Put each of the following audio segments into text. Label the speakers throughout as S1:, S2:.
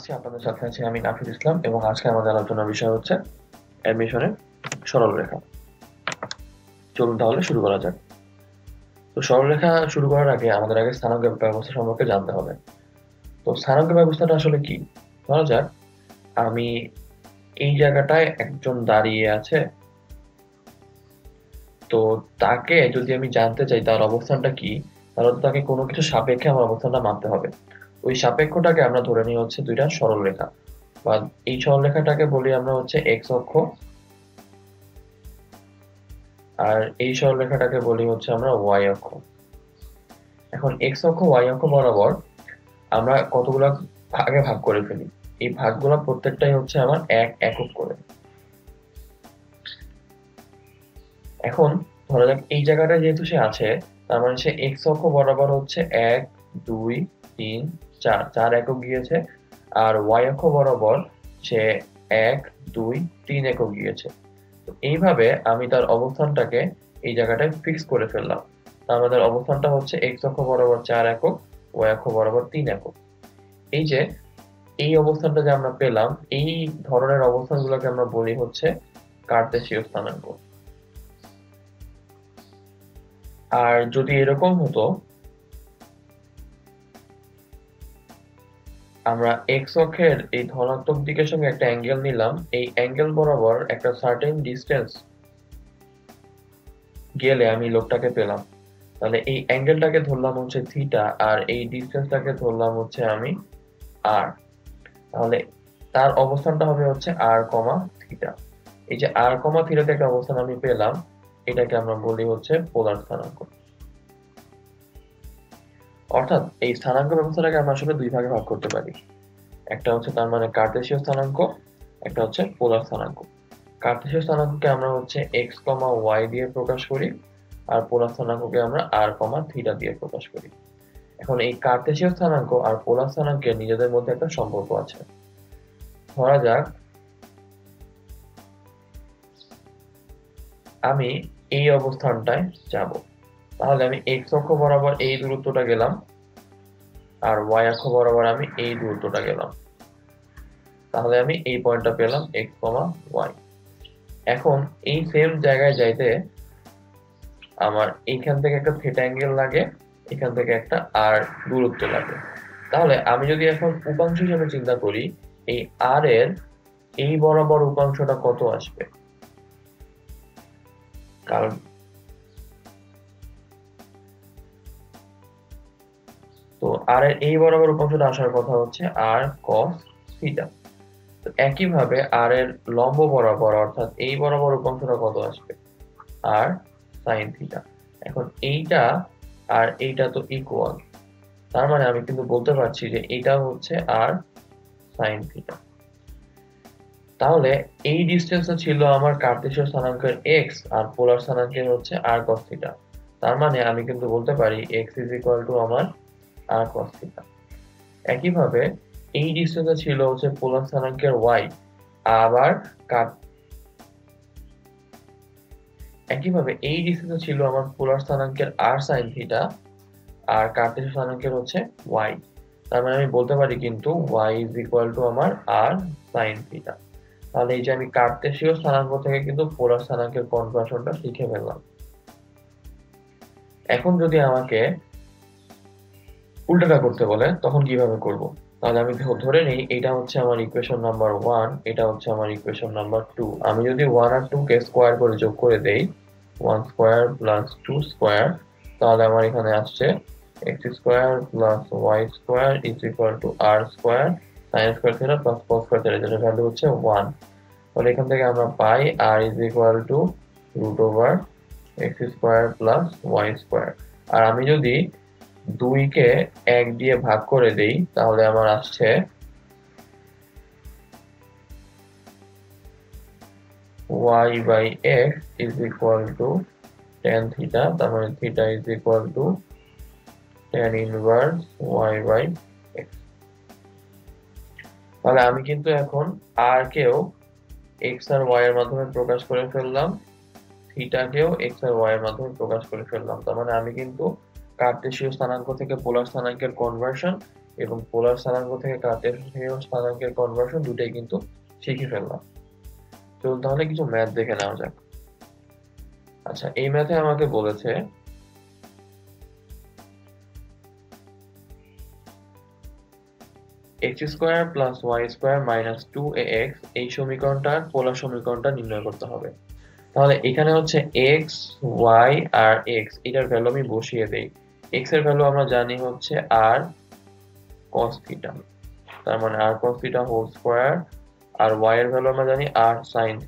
S1: আছি আপনাদের সাথে আছি আমি নাফিস ইসলাম এবং আজকে আমাদের আলোচনার বিষয় হচ্ছে অ্যাডমিশনের সরলরেখা। চলুন তাহলে শুরু করা যাক। তো সরলরেখা শুরু করার আগে আমাদের আগে স্থানাঙ্ক ব্যবস্থা সম্পর্কে জানতে হবে। তো স্থানাঙ্ক ব্যবস্থাটা আসলে কি? ধরা যাক আমি এই জায়গাটায় একজন দাঁড়িয়ে আছে, তো তাকে যদি আমি জানতে চাই তার অবস্থানটা কি, তাহলে তো তাকে কোনো কিছু সাপেক্ষে আমার অবস্থানটা মাপতে হবে। ওই সাপেক্ষটাকে আমরা ধরে নিই হচ্ছে দুইটা সরলরেখা, বা এই সরলরেখাটাকে বলি আমরা হচ্ছে এক্স অক্ষ, আর এই সরলরেখাটাকে বলি হচ্ছে আমরা ওয়াই অক্ষ। এখন এক্স অক্ষ ওয়াই অক্ষ বরাবর আমরা কতগুলা ভাগে ভাগ করে ফেলি। এই ভাগগুলো প্রত্যেকটাই হচ্ছে আমার এক একক করে। এখন ধরা যাক এই জায়গাটা যেহেতু সে আছে, তার মানে সে এক্স অক্ষ বরাবর হচ্ছে 1 2 3 4 4 একক গিয়েছে, আর ওয়াই অক্ষ বরাবর সে 1 2 3 একক গিয়েছে। তো এইভাবে আমি তার অবস্থানটাকে এই জায়গাটায় ফিক্স করে ফেললাম। আমাদের অবস্থানটা হচ্ছে এক্স অক্ষ বরাবর 4 একক, ওয়াই অক্ষ বরাবর 3 একক। এই যে এই অবস্থানটা যে আমরা পেলাম, এই ধরনের অবস্থানগুলোকে আমরা বলি হচ্ছে কার্তেশীয় স্থানাঙ্ক। আর যদি এরকম হতো, আমরা এক্স অক্ষের এই ধনাত্মক দিকের সঙ্গে একটা অ্যাঙ্গেল নিলাম, এই অ্যাঙ্গেল বরাবর একটা সার্টেন ডিস্টেন্স গেলে আমি লোকটাকে পেলাম, তাহলে এই অ্যাঙ্গেলটাকে ধরলাম হচ্ছে থিটা, আর এই ডিস্টেন্সটাকে ধরলাম হচ্ছে আমি আর। তাহলে তার অবস্থানটা হবে হচ্ছে আর কমা থিটা। এই যে আর কমা থিটাতে একটা অবস্থান আমি পেলাম, এটাকে আমরা বলি হচ্ছে পোলার স্থানাঙ্ক। অর্থাৎ এই স্থানাঙ্ক ব্যবস্থাটাকে আমরা আসলে দুই ভাগে ভাগ করতে পারি। একটা হচ্ছে তার মানে কার্তেশীয় স্থানাঙ্ক, একটা হচ্ছে পোলার স্থানাঙ্ক। কার্তেশীয় স্থানাঙ্ককে আমরা হচ্ছে এক্স কমা ওয়াই দিয়ে প্রকাশ করি, আর পোলার স্থানাঙ্ককে আমরা আর কমা থিটা দিয়ে প্রকাশ করি। এখন এই কার্তেশীয় স্থানাঙ্ক আর পোলার স্থানাঙ্কের নিজেদের মধ্যে একটা সম্পর্ক আছে। ধরা যাক আমি এই অবস্থানটায় যাব, তাহলে আমি এক্স অক্ষ বরাবর এই দূরত্বটা গেলাম, আর ওয়াই অক্ষ বরাবর আমি এই দূরত্বটা গেলাম, তাহলে আমি এই পয়েন্টটা পেলাম এক্স কমা ওয়াই। এখন এই সেম জায়গায় যাইতে আমার এইখান থেকে একটা থিটা অ্যাঙ্গেল লাগে, এখান থেকে একটা আর দূরত্ব লাগে। তাহলে আমি যদি এখন উপাংশ হিসেবে চিন্তা করি, এই আর এর এই বরাবর উপাংশটা কত আসবে, কারণ তো আর এর এই বরাবর উপাংশটা আসার কথা হচ্ছে আর কস থিটা। তো একইভাবে আর এর লম্ব বরাবর অর্থাৎ এই বরাবর উপাংশটা কত আসবে, আর সাইন থিটা। এখন এইটা আর এইটা তো ইকুয়াল, তার মানে আমি কিন্তু বলতে পারছি যে এটা হচ্ছে আর সাইন থিটা। তাহলে এই ডিসটেন্সটা ছিল আমার কার্তেশীয় স্থানাঙ্কের এক্স, আর পোলার স্থানাঙ্কের হচ্ছে আর কস থিটা। তার মানে আমি কিন্তু বলতে পারি এক্স ইজ ইকুয়াল টু আমার আর কস থিটা। একইভাবে এই ডিসটেন্সটা ছিল হচ্ছে পোলার স্থানাঙ্কের ওয়াই, আবার একইভাবে এই ডিসটেন্সটা ছিল আমার পোলার স্থানাঙ্কের আর সাইন থিটা, আর কার্তেশীয় স্থানাঙ্কের হচ্ছে ওয়াই। তার মানে আমি বলতে পারি কিন্তু ওয়াই ইজ ইকুয়াল টু আমার আর সাইন থিটা। তাহলে এই যে আমি কার্তেশীয় স্থানাঙ্ক থেকে কিন্তু পোলার স্থানাঙ্কের কনভার্সনটা শিখে ফেললাম। এখন যদি আমাকে উল্টাটা করতে বলে তখন কিভাবে করব? তাহলে আমি ধরে নিই এটা হচ্ছে আমার ইকুয়েশন নাম্বার 1, এটা হচ্ছে আমার ইকুয়েশন নাম্বার 2। আমি যদি 1 আর 2 কে স্কয়ার করে যোগ করে দেই, 1 স্কয়ার প্লাস 2 স্কয়ার, তাহলে আমার এখানে আসছে x square plus y square is equal to r square sin square theta plus cos square theta, যেটার ভ্যালু হচ্ছে 1। তাহলে এখান থেকে আমরা পাই r is equal to root over x square plus y square. আর আমি যদি 2 কে 1 দিয়ে ভাগ করে দেই, তাহলে আমার আসছে y by x is equal to tan theta, তার মানে theta is equal to tan inverse y by x। তাহলে আমি কিন্তু এখন r কেও x আর y এর মাধ্যমে প্রকাশ করে ফেললাম, থিটা কেও x আর y এর মাধ্যমে প্রকাশ করে ফেললাম। তার মানে আমি কিন্তু কার্তেশীয় স্থানাঙ্ক থেকে পোলার স্থানাঙ্কের কনভার্সন এবং পোলার স্থানাঙ্ক থেকে কার্টেসীয় স্থানাঙ্কের কনভার্সন দুটাই কিন্তু শিখে ফেললাম। চলুন তাহলে কিছু ম্যাথ দেখে নেওয়া যাক। আচ্ছা, এই ম্যাথে আমাকে বলেছে x² + y² - 2ax এই সমীকরণটার পোলার সমীকরণটা নির্ণয় করতে হবে। তাহলে এখানে হচ্ছে x, y আর x, এটার ভ্যালু আমি বসিয়ে দেই। x এর ভ্যালু আমরা জানি হচ্ছে r cos θ, তার মানে r cos θ হোল স্কয়ার, আর y এর ভ্যালু আমরা জানি r sin θ,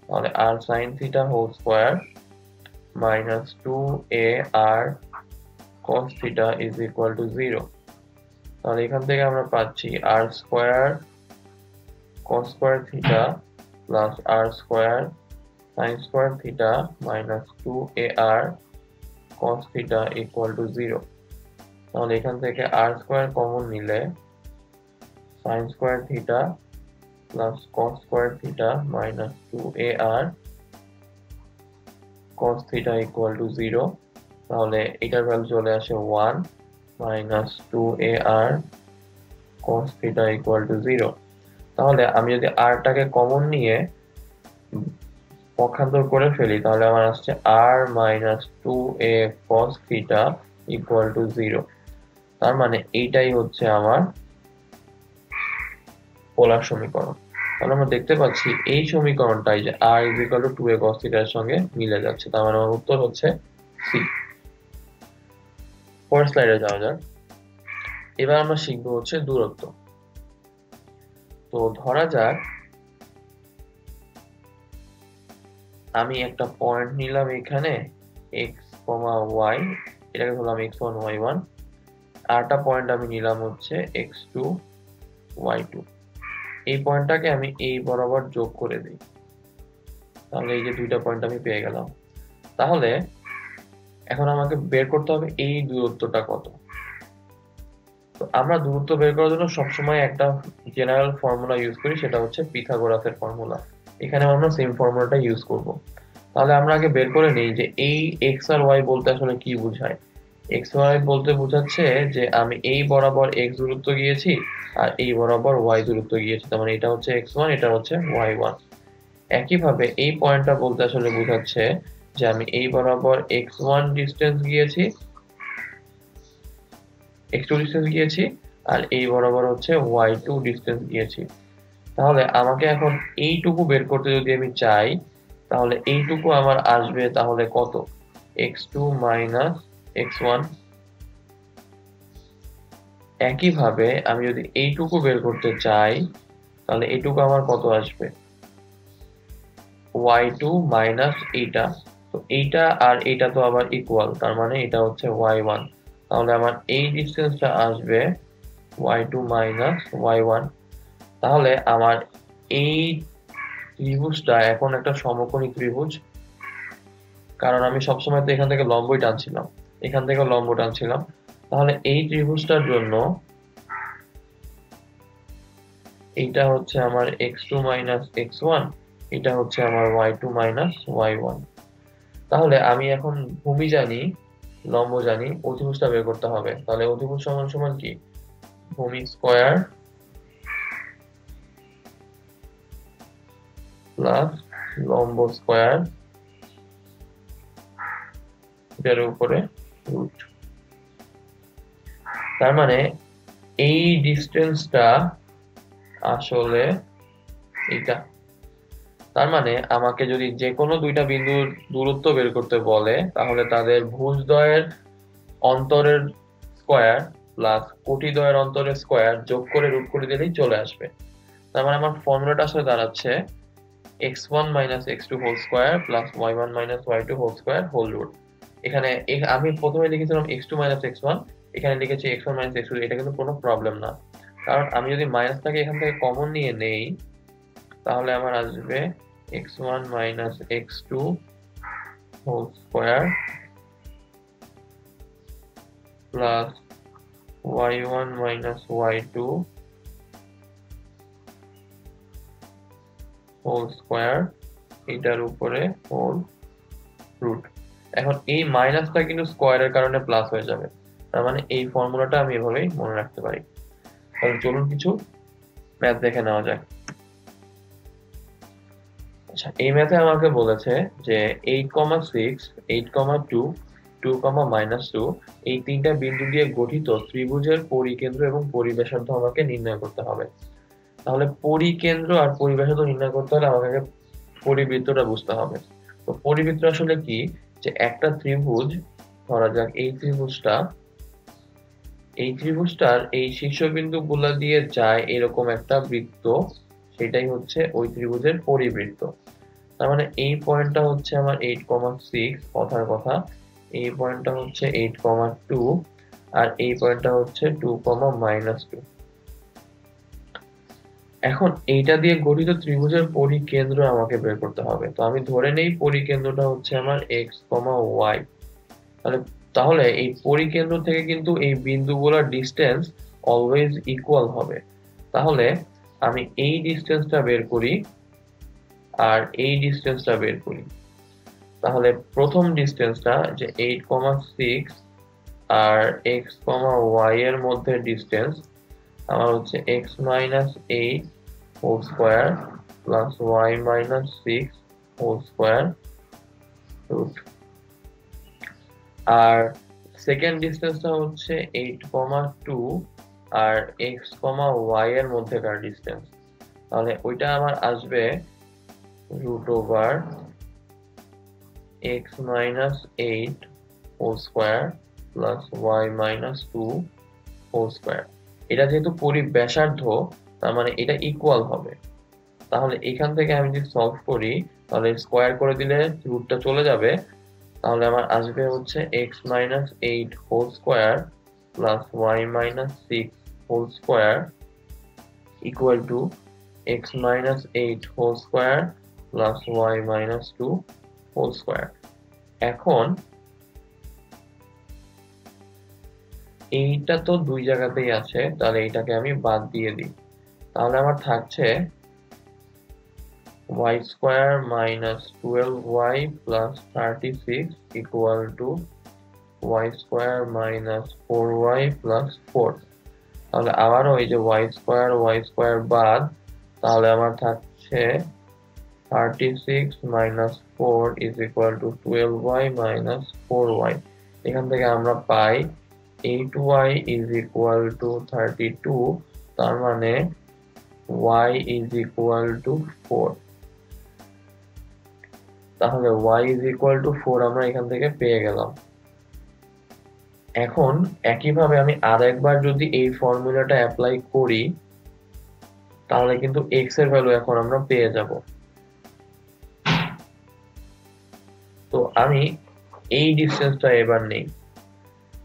S1: তাহলে r sin θ whole square minus 2ar cos θ is equal to 0। তাহলে এখান থেকে আমরা পাচ্ছি r square cos square θ plus r square sin square θ minus 2ar cos θ equal to 0। তাহলে এখান থেকে r স্কয়ার কমন নিলে sin square θ plus cos square θ minus 2ar cos θ equal to 0। তাহলে এটার ভ্যালু চলে আসে 1 minus 2ar cos θ equal to 0। তাহলে আমি যদি r টাকে কমন নিয়ে পক্ষান্তর করে ফেলি তাহলে আমার আসছে r minus 2a cos θ equal to 0। তার মানে এইটাই হচ্ছে আমার পোলার সমীকরণ। তাহলে আমরা দেখতে পাচ্ছি এই সমীকরণটাই যে r is equal two 2a cos θ এর সঙ্গে মিলে যাচ্ছে, তার মানে আমার উত্তর হচ্ছে সি। পরের স্লাইডে যাওয়া যাক। এবার আমরা শিখবো হচ্ছে দূরত্ব। তো ধরা যাক আমি একটা পয়েন্ট নিলাম এখানে x, y, এটাকে ধরলাম x1 y1, আরটা পয়েন্ট আমি নিলাম হচ্ছে x2 y2। এই পয়েন্টটাকে আমি এই বরাবর যোগ করে দিই, তাহলে এই যে দুইটা পয়েন্ট আমি পেয়ে গেলাম। তাহলে এখন আমাকে বের করতে হবে এই দূরত্বটা কত। তো আমরা দূরত্ব বের করার জন্য সবসময় একটা জেনারেল ফর্মুলা ইউজ করি, সেটা হচ্ছে পিথাগোরাসের ফর্মুলা। এখানে আমরা সেম ফর্মুলাটা ইউজ করব। তাহলে আমরা আগে বের করে নিই যে এই x আর y বলতে আসলে কি বোঝায়। x y বলতে বোঝাচ্ছে যে আমি এই বরাবর x দূরত্ব গিয়েছি আর এই বরাবর y দূরত্ব গিয়েছি, তার মানে এটা হচ্ছে x1, এটা হচ্ছে y1। একইভাবে এই পয়েন্টটা বলতে আসলে বোঝাচ্ছে যে আমি এই বরাবর x1 ডিসটেন্স গিয়েছি, x2 ডিসটেন্স গিয়েছি আর এই বরাবর হচ্ছে y2 ডিসটেন্স গিয়েছি। তাহলে আমাকে এখন এইটুকু বের করতে যদি আমি চাই তাহলে এইটুকু আমার আসবে তাহলে কত, x2 মাইনাস x1। একইভাবে আমি যদি এইটুকু বের করতে চাই তাহলে এইটুকু আমার কত আসবে, y2 মাইনাস এইটা। তো এইটা আর এইটা তো আবার ইকুয়াল, তার মানে এটা হচ্ছে y1। তাহলে আমার এই ডিসটেন্সটা আসবে y2 মাইনাস y1। তাহলে আমার এই ত্রিভুজটা এখন একটা সমকোণী ত্রিভুজ, কারণ আমি সবসময় তো এখান থেকে লম্বই টানছিলাম, এখান থেকে লম্ব টানছিলাম। তাহলে এই ত্রিভুজটার জন্য এইটা হচ্ছে আমার x2 মাইনাস x1, এটা হচ্ছে আমার y2 মাইনাস y1। তাহলে আমি এখন ভূমি জানি, লম্ব জানি, অতিভুজটা বের করতে হবে। তাহলে অতিভুজ সমান সমান কি, ভূমি স্কয়ার প্লাস লম্ব স্কয়ার এর উপরে রুট। তার মানে এই ডিসটেন্সটা আসলে এটা। তার মানে আমাকে যদি যে কোনো দুইটা বিন্দুর দূরত্ব বের করতে বলে তাহলে তাদের ভুজদ্বয়ের অন্তরের স্কয়ার প্লাস কোটিদ্বয়ের অন্তরের স্কয়ার যোগ করে রুট করে দিলেই চলে আসবে। তার মানে আমার ফর্মুলাটা আসলে দাঁড়াচ্ছে x1 minus x2 whole square plus y1 minus y2 whole square whole root. এখানে আমি প্রথমে লিখেছিলাম x2 মাইনাস x1, এখানে লিখেছি x1 মাইনাস x2, এটা কিন্তু কোনো প্রবলেম না, কারণ আমি যদি মাইনাসটাকে এখান থেকে কমন নিয়ে নেই তাহলে আমার আসবে x1 minus x2 whole square plus y1 minus y2 whole square এটার উপরে হোল রুট। এখন এই মাইনাসটা কিন্তু স্কয়ারের কারণে প্লাস হয়ে যাবে, তার মানে এই ফর্মুলাটা আমি এভাবেই মনে রাখতে পারি। তাহলে চলুন কিছু ম্যাথ দেখে নেওয়া যাক। আচ্ছা, এই ম্যাথে আমাকে বলেছে যে 8,6, 8,2, 2,-2 এই তিনটা বিন্দু দিয়ে গঠিত ত্রিভুজের পরিকেন্দ্র এবং পরিব্যাসার্ধ আমাকে নির্ণয় করতে হবে। তাহলে পরিকেন্দ্র আর পরিব্যাসার্ধ নির্ণয় করতে হলে আমাকে পরিবৃত্তটা বুঝতে হবে। তো পরিবৃত্ত আসলে কি, যে একটা ত্রিভুজ, ধরা যাক এই ত্রিভুজটার এই শীর্ষবিন্দু গুলা দিয়ে যায় এরকম একটা বৃত্ত, সেটাই হচ্ছে ওই ত্রিভুজের পরিবৃত্ত। তার মানে এই পয়েন্টটা হচ্ছে আমার 8,6 কথার কথা, এই পয়েন্টটা হচ্ছে 8,2 আর এই পয়েন্টটা হচ্ছে 2,-2। এখন এইটা দিয়ে গঠিত ত্রিভুজের পরিকেন্দ্র আমাকে বের করতে হবে। তো আমি ধরে নেই পরিকেন্দ্রটা হচ্ছে আমার x, y। তাহলে তাহলে এই পরিকেন্দ্র থেকে কিন্তু এই বিন্দুগুলোর ডিসটেন্স অলওয়েজ ইকুয়াল হবে। তাহলে আমি এই ডিসটেন্সটা বের করি আর এই ডিসটেন্সটা বের করি। তাহলে প্রথম ডিসটেন্সটা যে 8,6 আর x, y এর মধ্যে ডিসটেন্স আমার হচ্ছে x - 8 whole square plus y - 6 whole square root. আর সেকেন্ড ডিসটেন্সটা হচ্ছে 8,2 আর x, y এর মধ্যেকার ডিসটেন্স। তাহলে ওইটা আমার আসবে root over x - 8 whole square plus y - 2 whole square. এটা যেহেতু পরিব্যাসার্ধ, তার মানে এটা ইকুয়াল হবে। তাহলে এখান থেকে আমি যদি সলভ করি, তাহলে স্কয়ার করে দিলে রুটটা চলে যাবে। তাহলে আমার আসবে হচ্ছে x - 8 whole square plus y - 6 whole square equal to x - 8 whole square plus y - 2 whole square. এখন এইটা তো দুই জায়গাতেই আছে, তাহলে এইটাকে আমি বাদ দিয়ে দিই। তাহলে আমার থাকছে y square minus 12y plus 36 equal to y square minus 4y plus 4। তাহলে আবারও এই যে y square বাদ, তাহলে আমার থাকছে 36 minus 4 is equal to 12y minus 4y। এখান থেকে আমরা পাই 8y is equal to 32, তার মানে y is equal to 4। তাহলে y is equal to 4 আমরা এখান থেকে পেয়ে গেলাম। এখন একইভাবে আমি আরেকবার যদি এই ফর্মুলাটা অ্যাপ্লাই করি, তাহলে কিন্তু x এর ভ্যালু এখন আমরা পেয়ে যাব। তো আমি এই ডিসটেন্সটা এবার নেই,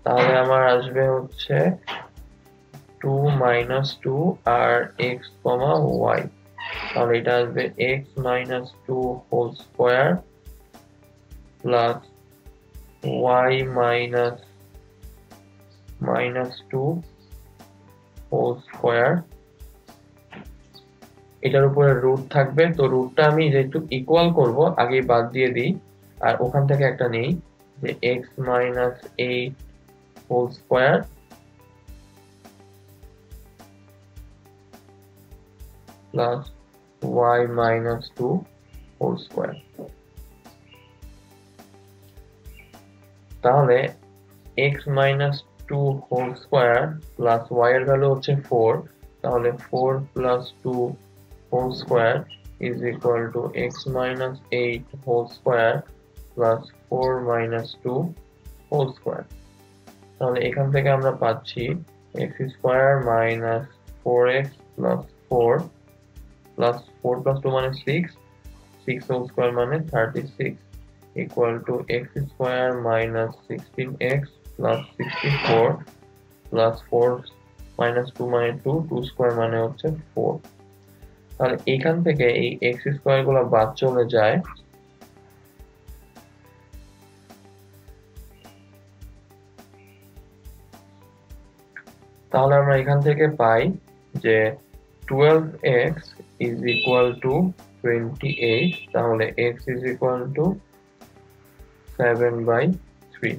S1: তাহলে আমার আসবে হচ্ছে 2 - 2 আর x, y। তাহলে এটা আসবে x - 2 whole square plus y - 2 whole square. এটার উপরে রুট থাকবে, তো রুটটা আমি যেহেতু ইকুয়াল করব আগেই বাদ দিয়ে দিই, আর ওখান থেকে একটা নেই যে x - 8 whole square plus y - 2 whole square. তাহলে x - 2 whole square plus y এর ভ্যালু হচ্ছে 4, তাহলে 4 plus 2 whole square is equal to x - 8 whole square plus 4 - 2 whole square. তাহলে এখান থেকে আমরা পাচ্ছি x square minus 4x plus 4 plus 4 plus 2 মানে 6, 6 হোল স্কয়ার মানে 36 equal to x square minus 16x plus 64 plus 4 minus 2 মানে 2, 2 square মানে হচ্ছে 4। তাহলে এখান থেকে এই x স্কয়ার গুলো বাদ চলে যায়, তাহলে আমরা এখান থেকে পাই যে 12x is equal to 28, তাহলে x is equal to 7/3।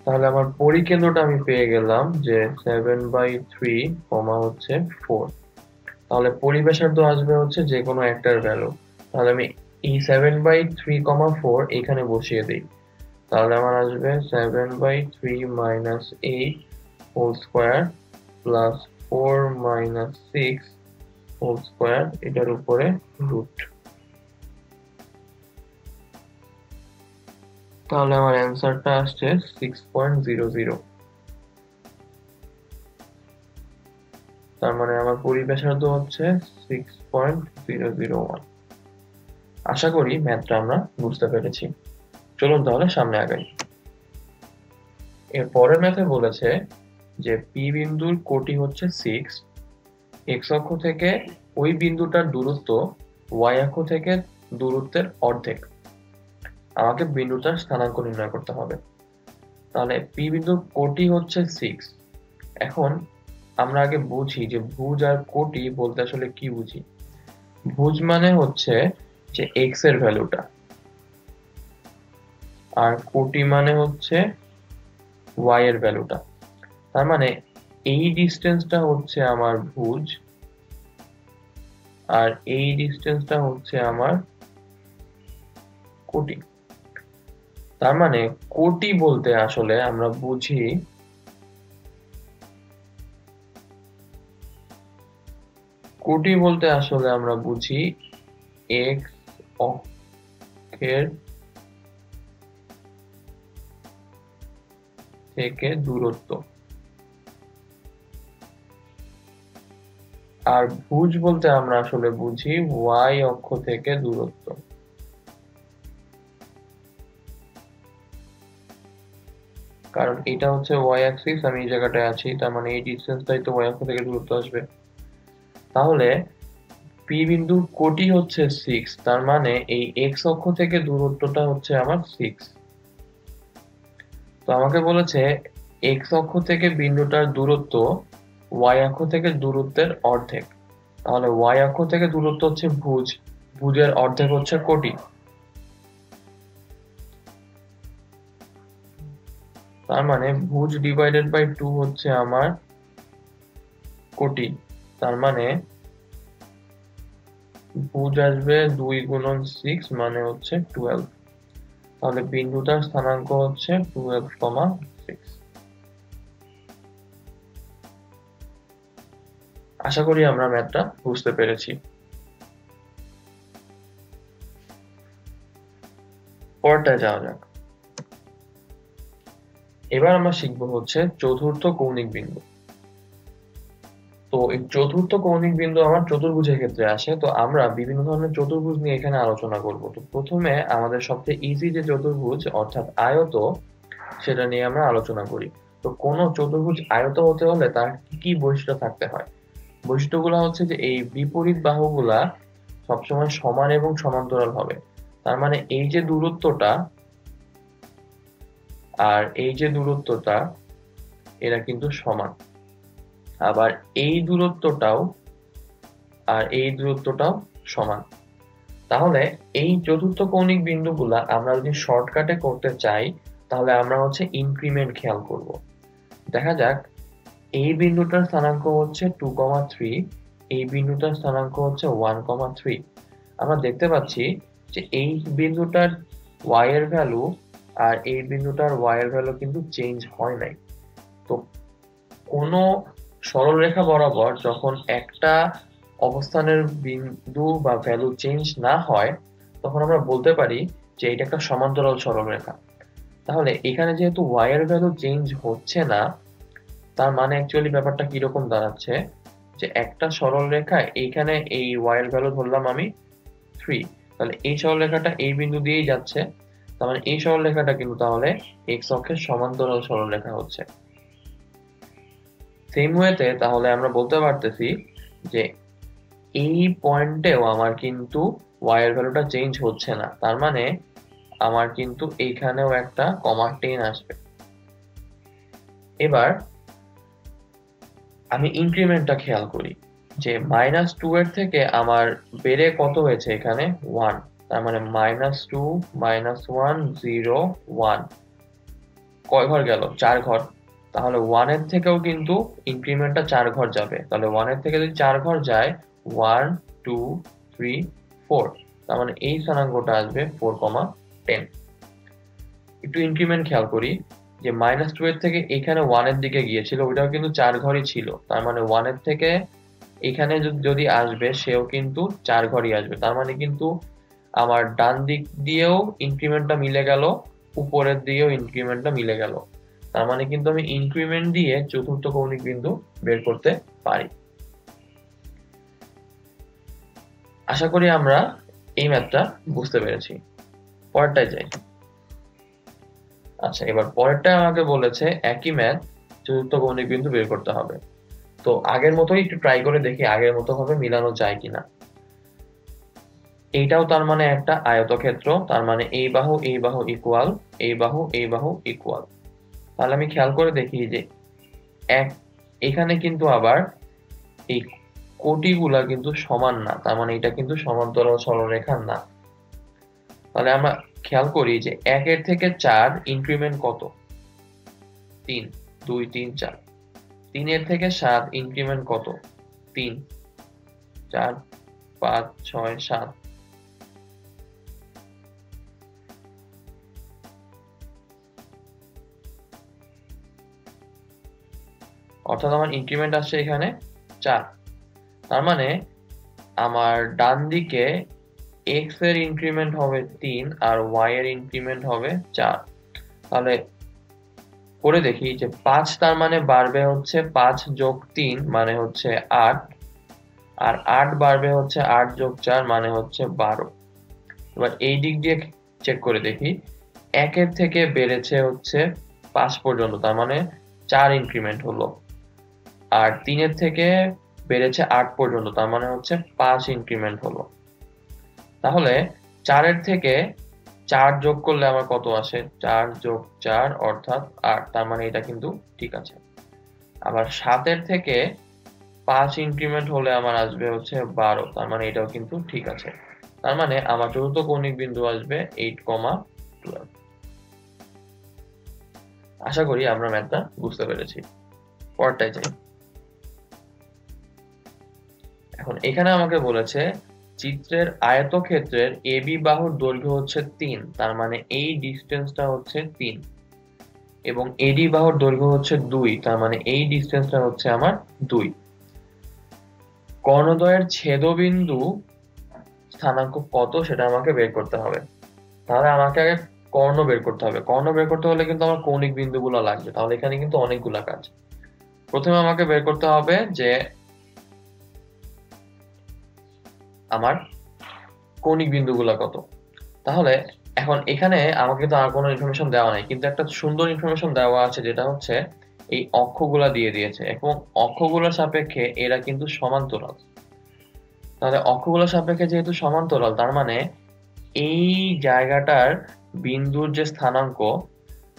S1: তাহলে আমার পরিকেন্দ্রটা আমি পেয়ে গেলাম যে 7/3 কমা হচ্ছে 4। তাহলে পরিব্যাসার্ধ আসবে হচ্ছে যে কোনো একটার ভ্যালু। তাহলে আমি এই 7/3, 4 এখানে বসিয়ে দিই। তাহলে আমার আসবে 7/3 minus 8 whole square plus 4 minus 6 whole square, এটার উপরে রুট। তাহলে আমার অ্যান্সারটা আসছে 6.00। তার মানে আমার পরিব্যাসার্ধ হচ্ছে 6.001। আশা করি ম্যাথটা আমরা বুঝতে পেরেছি। চলুন তাহলে সামনে আগাই। এর পরের ম্যাথে বলেছে যে পি বিন্দুর কোটি হচ্ছে 6, এক্স অক্ষ থেকে ওই বিন্দুটার দূরত্ব ওয়াই অক্ষ থেকে দূরত্বের অর্ধেক। আমাকে বিন্দুটার স্থানাঙ্ক নির্ণয় করতে হবে। তাহলে পি বিন্দুর কোটি হচ্ছে 6। এখন আমরা আগে বুঝি যে ভুজ আর কোটি বলতে আসলে কি বুঝি। ভুজ মানে হচ্ছে যে এক্স এর ভ্যালুটা, আর কোটি মানে হচ্ছে ওয়াই এর ভ্যালুটা। তার মানে এই ডিসটেন্সটা হচ্ছে আমার ভুজ, আর এই ডিসটেন্সটা হচ্ছে আমার কোটি। তার মানে কোটি বলতে আসলে আমরা বুঝি এক্স অক্ষের থেকে দূরত্ব, আর ভুজ বলতে আমরা আসলে বুঝি ওয়াই অক্ষ থেকে দূরত্ব। কারণ এটা হচ্ছে ওয়াই অ্যাক্সিস, আমি এই জায়গাটায় আছি, তার মানে এই ডিসটেন্সটাই তো ওয়াই অক্ষ থেকে দূরত্ব আসবে। তাহলে পি বিন্দুর কোটি হচ্ছে 6, তার মানে এই এক্স অক্ষ থেকে দূরত্বটা হচ্ছে আমার 6। তো আমাকে বলেছে এক্স অক্ষ থেকে বিন্দুটার দূরত্ব ওয়াই অক্ষ থেকে দূরত্বের অর্ধেক। তাহলে ওয়াই অক্ষ থেকে দূরত্ব হচ্ছে ভুজ, ভুজের অর্ধেক হচ্ছে কোটি। তার মানে ভুজ ডিভাইডেড বাই 2 হচ্ছে আমার কোটি। তার মানে ভুজ আসবে 2 গুণন 6 মানে হচ্ছে 12। তাহলে বিন্দুটার স্থানাঙ্ক হচ্ছে 12,6। আশা করি আমরা ম্যাথটা বুঝতে পেরেছি। পরেরটায় যাওয়া যাক। এবার আমরা শিখব হচ্ছে চতুর্থ কৌণিক বিন্দু। তো এই চতুর্থ কৌণিক বিন্দু আমার চতুর্ভুজের ক্ষেত্রে আসে। তো আমরা বিভিন্ন ধরনের চতুর্ভুজ নিয়ে এখানে আলোচনা করব। তো প্রথমে আমাদের সবচেয়ে ইজি যে চতুর্ভুজ অর্থাৎ আয়ত, সেটা নিয়ে আমরা আলোচনা করি। তো কোন চতুর্ভুজ আয়ত হতে হলে তার কি কি বৈশিষ্ট্য থাকতে হয়। বৈশিষ্ট্যগুলো হচ্ছে যে এই বিপরীত বাহুগুলা সবসময় সমান এবং সমান্তরাল হবে। তার মানে এই যে দূরত্বটা আর এই যে দূরত্বটা এরা কিন্তু সমান। আবার এই দূরত্বটাও আর এই দূরত্বটাও সমান। তাহলে এই চতুর্থ কৌণিক বিন্দুগুলা আমরা যদি শর্টকাটে করতে চাই, তাহলে আমরা হচ্ছে ইনক্রিমেন্ট খেয়াল করব। দেখা যাক, এই বিন্দুটার স্থানাঙ্ক হচ্ছে 2,3, এই বিন্দুটার স্থানাঙ্ক হচ্ছে 1,3। আমরা দেখতে পাচ্ছি যে এই বিন্দুটার y এর ভ্যালু আর এই বিন্দুটার y এর ভ্যালু কিন্তু চেঞ্জ হয় নাই। তো কোন সরলরেখা বরাবর যখন একটা অবস্থানের বিন্দু বা ভ্যালু চেঞ্জ না হয়, তখন আমরা বলতে পারি যে এটা একটা সমান্তরাল সরলরেখা। তাহলে এখানে যেহেতু y এর ভ্যালু চেঞ্জ হচ্ছে না, তার মানে অ্যাকচুয়ালি ব্যাপারটা কিরকম দাঁড়াচ্ছে যে একটা সরলরেখা এইখানে এই y এর ভ্যালু ধরলাম আমি 3, তাহলে এই সরলরেখাটা এই বিন্দু দিয়েই যাচ্ছে। তার মানে এই সরলরেখাটা কিন্তু তাহলে x অক্ষের সমান্তরাল সরলরেখা হচ্ছে। সেম ওয়েতে তাহলে আমরা বলতে পারতেছি যে এই পয়েন্টেও আমার কিন্তু y এর ভ্যালুটা চেঞ্জ হচ্ছে না, তার মানে আমার কিন্তু এইখানেও একটা কমা 10 আসবে। এবার আমি ইনক্রিমেন্টটা খেয়াল করি যে -2 এর থেকে আমার বেড়ে কত হয়েছে এখানে 1, তার মানে -2 -1 0 1। কয় ঘর গেল? 4 ঘর। তাহলে 1 এর থেকেও কিন্তু ইনক্রিমেন্টটা 4 ঘর যাবে। তাহলে 1 এর থেকে যদি 4 ঘর যায় 1 2 3 4, তার মানে এই স্থানাঙ্কটা আসবে 4,10। একটু ইনক্রিমেন্ট খেয়াল করি যে -2 এর থেকে এখানে 1 এর দিকে গিয়েছিল, ওইটাও কিন্তু 4 ঘরই ছিল। তার মানে 1 এর থেকে এখানে যদি আসবে সেও কিন্তু 4 ঘরই আসবে। তার মানে কিন্তু আমার ডান দিক দিয়েও ইনক্রিমেন্টটা মিলে গেল, উপরের দিকেও ইনক্রিমেন্টটা মিলে গেল। তার মানে কিন্তু আমি ইনক্রিমেন্ট দিয়ে চতুর্থ কৌণিক বিন্দু বের করতে পারি। আশা করি আমরা এই ম্যাথটা বুঝতে পেরেছি। পরেরটায় যাই। আচ্ছা, এবার পরেরটা আমাকে বলেছে একই ম্যাথ, চতুর্থ কৌণিক বিন্দু বের করতে হবে। তো আগের মতোই একটু ট্রাই করে দেখি আগের মতো ভাবে মিলানো যায় কিনা। এইটাও তার মানে একটা আয়তক্ষেত্র, তার মানে এই বাহু ইকুয়াল, এই বাহু ইকুয়াল। তাহলে আমি খেয়াল করে দেখি যে এখানে কিন্তু আবার এই কোটিগুলা কিন্তু সমান না, তার মানে এটা কিন্তু সমান্তরাল সরলরেখা না। তাহলে আমরা খেয়াল করি যে 1 এর থেকে 4 ইনক্রিমেন্ট কত? 3, 2 3 4। 3 এর থেকে 7 ইনক্রিমেন্ট কত? 3 4 5 6 7। অর্থাৎ আমার ইনক্রিমেন্ট আসছে এখানে 4। তার মানে আমার ডান দিকে x এর ইনক্রিমেন্ট হবে 3 আর y এর ইনক্রিমেন্ট হবে 4। তাহলে করে দেখি যে 5 তার মানে বাড়বে হচ্ছে 5 যোগ 3 মানে হচ্ছে 8, আর 8 বাড়বে হচ্ছে 8 যোগ 4 মানে হচ্ছে 12। এবার এই দিক দিয়ে চেক করে দেখি 1 এর থেকে বেড়েছে হচ্ছে 5 পর্যন্ত, তার মানে 4 ইনক্রিমেন্ট হলো। আর 3 এর থেকে বেড়েছে 8 পর্যন্ত, তার মানে হচ্ছে 5 ইনক্রিমেন্ট হলো। তাহলে 4 এর থেকে 4 যোগ করলে আমার কত আসে? 4 যোগ 4 অর্থাৎ 8, তার মানে এটা কিন্তু ঠিক আছে। আবার 7 এর থেকে 5 ইনক্রিমেন্ট হলে আমার আসবে হচ্ছে 12, তার মানে এটাও কিন্তু ঠিক আছে। তার মানে আমার চতুর্থ কৌণিক বিন্দু আসবে 8,12। আশা করি আমরা ম্যাথটা বুঝতে পেরেছি। পরেরটায় যাই। এখন এখানে আমাকে বলেছে চিত্রের আয়তক্ষেত্রের এবি বাহুর দৈর্ঘ্য হচ্ছে 3, তার মানে এই ডিসটেন্সটা হচ্ছে 3, এবং এডি বাহুর দৈর্ঘ্য হচ্ছে 2, তার মানে এই ডিসটেন্সটা হচ্ছে আমার 2। কর্ণদ্বয়ের ছেদবিন্দু স্থানাঙ্ক কত সেটা আমাকে বের করতে হবে। তাহলে আমাকে আগে কর্ণ বের করতে হবে। কর্ণ বের করতে হলে কিন্তু আমার কৌণিক বিন্দুগুলো লাগবে। তাহলে এখানে কিন্তু অনেকগুলা কাজ। প্রথমে আমাকে বের করতে হবে যে আমার কৌণিক বিন্দুগুলো কত। তাহলে এখন এখানে আমাকে তো আর কোনো ইনফরমেশন দেওয়া নাই, কিন্তু একটা সুন্দর ইনফরমেশন দেওয়া আছে, যেটা হচ্ছে এই অক্ষগুলা দিয়ে দিয়েছে এবং অক্ষগুলোর সাপেক্ষে এরা কিন্তু সমান্তরাল। তাহলে অক্ষগুলোর সাপেক্ষে যেহেতু সমান্তরাল, তার মানে এই জায়গাটার বিন্দুর যে স্থানাঙ্ক,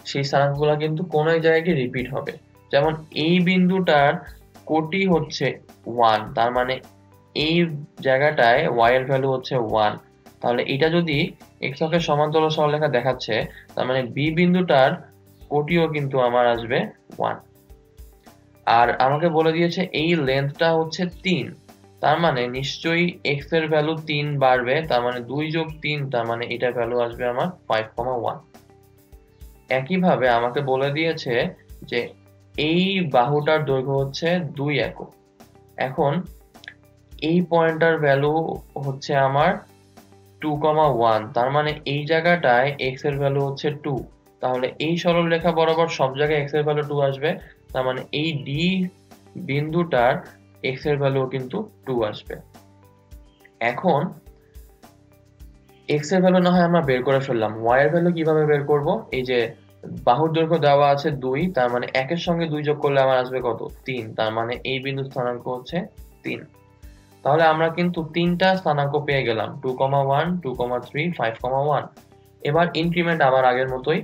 S1: সেই স্থানাঙ্কগুলো কিন্তু কোনো এক জায়গায় রিপিট হবে। যেমন এই বিন্দুটার কোটি হচ্ছে 1, তার মানে এই জায়গাটায় y এর ভ্যালু হচ্ছে 1। তাহলে এটা যদি x অক্ষের সমান্তরাল সরলরেখা দেখাচ্ছে, তার মানে b বিন্দুটার কোটিও কিন্তু আমার আসবে 1। আর আমাকে বলে দিয়েছে এই লেন্থটা হচ্ছে 3, তার মানে নিশ্চয়ই x এর ভ্যালু 3 বাড়বে, তার মানে 2 যোগ 3, তার মানে এটার ভ্যালু আসবে আমার 5,1। একইভাবে আমাকে বলে দিয়েছে যে এই বাহুটার দৈর্ঘ্য হচ্ছে 2 একক। এখন এই পয়েন্টটার ভ্যালু হচ্ছে আমার 2,1, তার মানে এই জায়গাটায় x এর ভ্যালু হচ্ছে 2। তাহলে এই সরলরেখা বরাবর সব জায়গায় x এর ভ্যালু 2 আসবে, তার মানে এই D বিন্দুটার x এর ভ্যালু কিন্তু 2 আসবে। এখন x এর ভ্যালু না হয় আমরা বের করে ফেললাম, y এর ভ্যালু কিভাবে বের করব? এই যে বাহুর দৈর্ঘ্য দেওয়া আছে 2, তার মানে 1 এর সঙ্গে 2 যোগ করলে আমার আসবে কত? 3, তার মানে এই বিন্দুর স্থানাঙ্ক হচ্ছে 3। তাহলে আমরা কিন্তু তিনটা স্থানাঙ্ক পেয়ে গেলাম, 2,1 2,3 5,1। এবার ইনক্রিমেন্ট আবার আগের মতোই,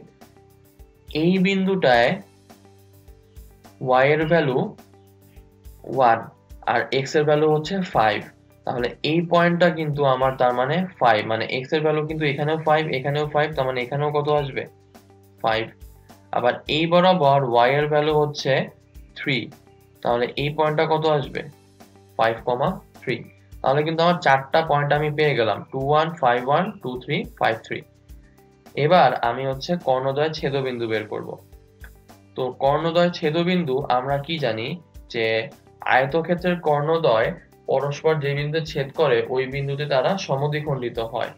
S1: এই বিন্দুটায় y এর ভ্যালু 1 আর x এর ভ্যালু হচ্ছে 5। তাহলে এই পয়েন্টটা কিন্তু আমার তার মানে 5, মানে x এর ভ্যালু কিন্তু এখানেও 5 এখানেও 5, তার মানে এখানেও কত আসবে? 5। আবার এই বরাবর y এর ভ্যালু হচ্ছে 3, তাহলে এই পয়েন্টটা কত আসবে 5,3। তাহলে কিন্তু আমার চারটা পয়েন্ট আমি পেয়ে গেলাম 2 1 5 1 2 3 5 3। এবার আমি হচ্ছে কর্ণদ্বয় ছেদবিন্দু বের করব। তো কর্ণদ্বয় ছেদবিন্দু আমরা কি জানি যে আয়তক্ষেত্রের কর্ণদ্বয় পরস্পর যে বিন্দুতে ছেদ করে ওই বিন্দুতে তারা সমদ্বিখণ্ডিত হয়।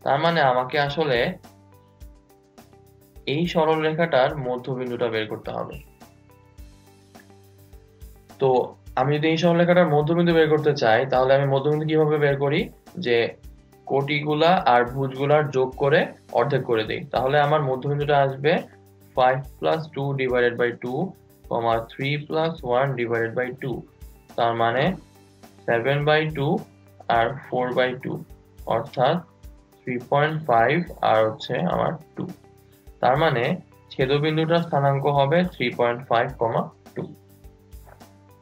S1: তার মানে আমাকে আসলে এই সরলরেখাটার মধ্যবিন্দুটা বের করতে হবে। তো আমি যদি এই সরলরেখাটার মধ্যবিন্দু বের করতে চাই তাহলে আমি মধ্যবিন্দু কিভাবে বের করি, যে কোটিগুলা আর ভুজগুলার যোগ করে অর্ধেক করে দেই, তাহলে আমার মধ্যবিন্দুটা আসবে 5 + 2 / 2, 3 + 1 / 2, তার মানে 7/2 আর 4/2, অর্থাৎ 3.5 আর হচ্ছে আমার 2। তার মানে ছেদবিন্দুটার স্থানাঙ্ক হবে 3.5, 2।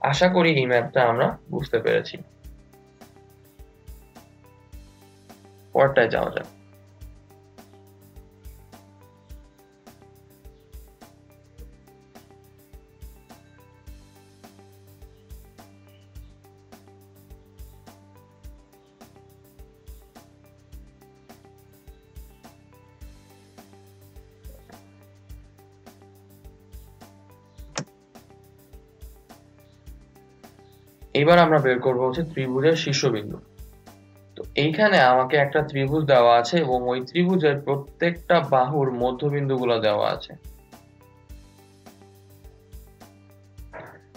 S1: আশা করি এই ম্যাথটা আমরা বুঝতে পেরেছি। পরেরটায় যাওয়া যাক। এবার আমরা বের করব হচ্ছে ত্রিভুজের শীর্ষবিন্দু। তো এইখানে আমাকে একটা ত্রিভুজ দেওয়া আছে এবং ওই ত্রিভুজের প্রত্যেকটা বাহুর মধ্যবিন্দুগুলো দেওয়া আছে।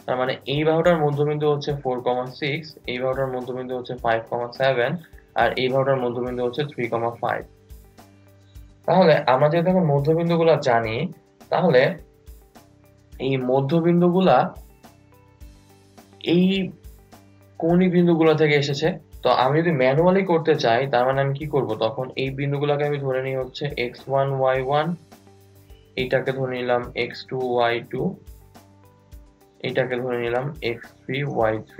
S1: তার মানে এই বাহুটার মধ্যবিন্দু হচ্ছে 4,6, এই বাহুটার মধ্যবিন্দু হচ্ছে 5,7 আর এই বাহুটার মধ্যবিন্দু হচ্ছে 3,5। তাহলে আমরা যদি এখন মধ্যবিন্দুগুলো জানি তাহলে এই মধ্যবিন্দুগুলা এই কৌণিক বিন্দুগুলো থেকে এসেছে। তো আমি যদি ম্যানুয়ালি করতে চাই তার মানে আমি কি করব, তখন এই বিন্দুগুলোকে আমি ধরে নিই হচ্ছে x1 y1, এইটাকে ধরে নিলাম x2 y2, এইটাকে ধরে নিলাম x3 y3।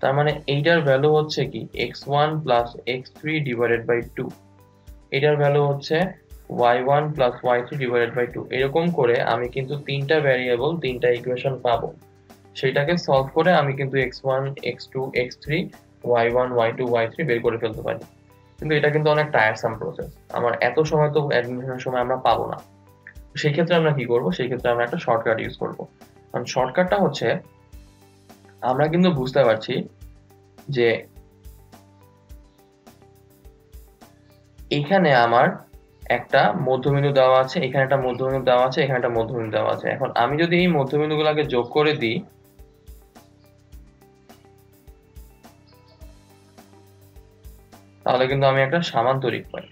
S1: তার মানে এইটার ভ্যালু হচ্ছে কি x1 + x3 / 2, এটার ভ্যালু হচ্ছে y1 + y3 / 2। এরকম করে আমি কিন্তু তিনটা ভ্যারিয়েবল তিনটা ইকুয়েশন পাবো, সেটাকে সলভ করে আমি কিন্তু x1 x2 x3 y1 y2 y3 বের করে ফেলতে পারি। কিন্তু এটা কিন্তু অনেক টায়ারসাম প্রসেস, আমার এত সময় তো অ্যাডমিশনের সময় আমরা পাবো না। সেই ক্ষেত্রে আমরা কি করব, সেই ক্ষেত্রে আমরা একটা শর্টকাট ইউজ করব। কারণ শর্টকাটটা হচ্ছে আমরা কিন্তু বুঝতে পারছি যে এখানে আমার একটা মধ্যবিন্দু দেওয়া আছে, এখানে একটা মধ্যবিন্দু দেওয়া আছে, এখানে একটা মধ্যবিন্দু দেওয়া আছে। এখন আমি যদি এই মধ্যবিন্দুগুলোকে যোগ করে দিই তাহলে কিন্তু আমি একটা সামান্তরিক পাই।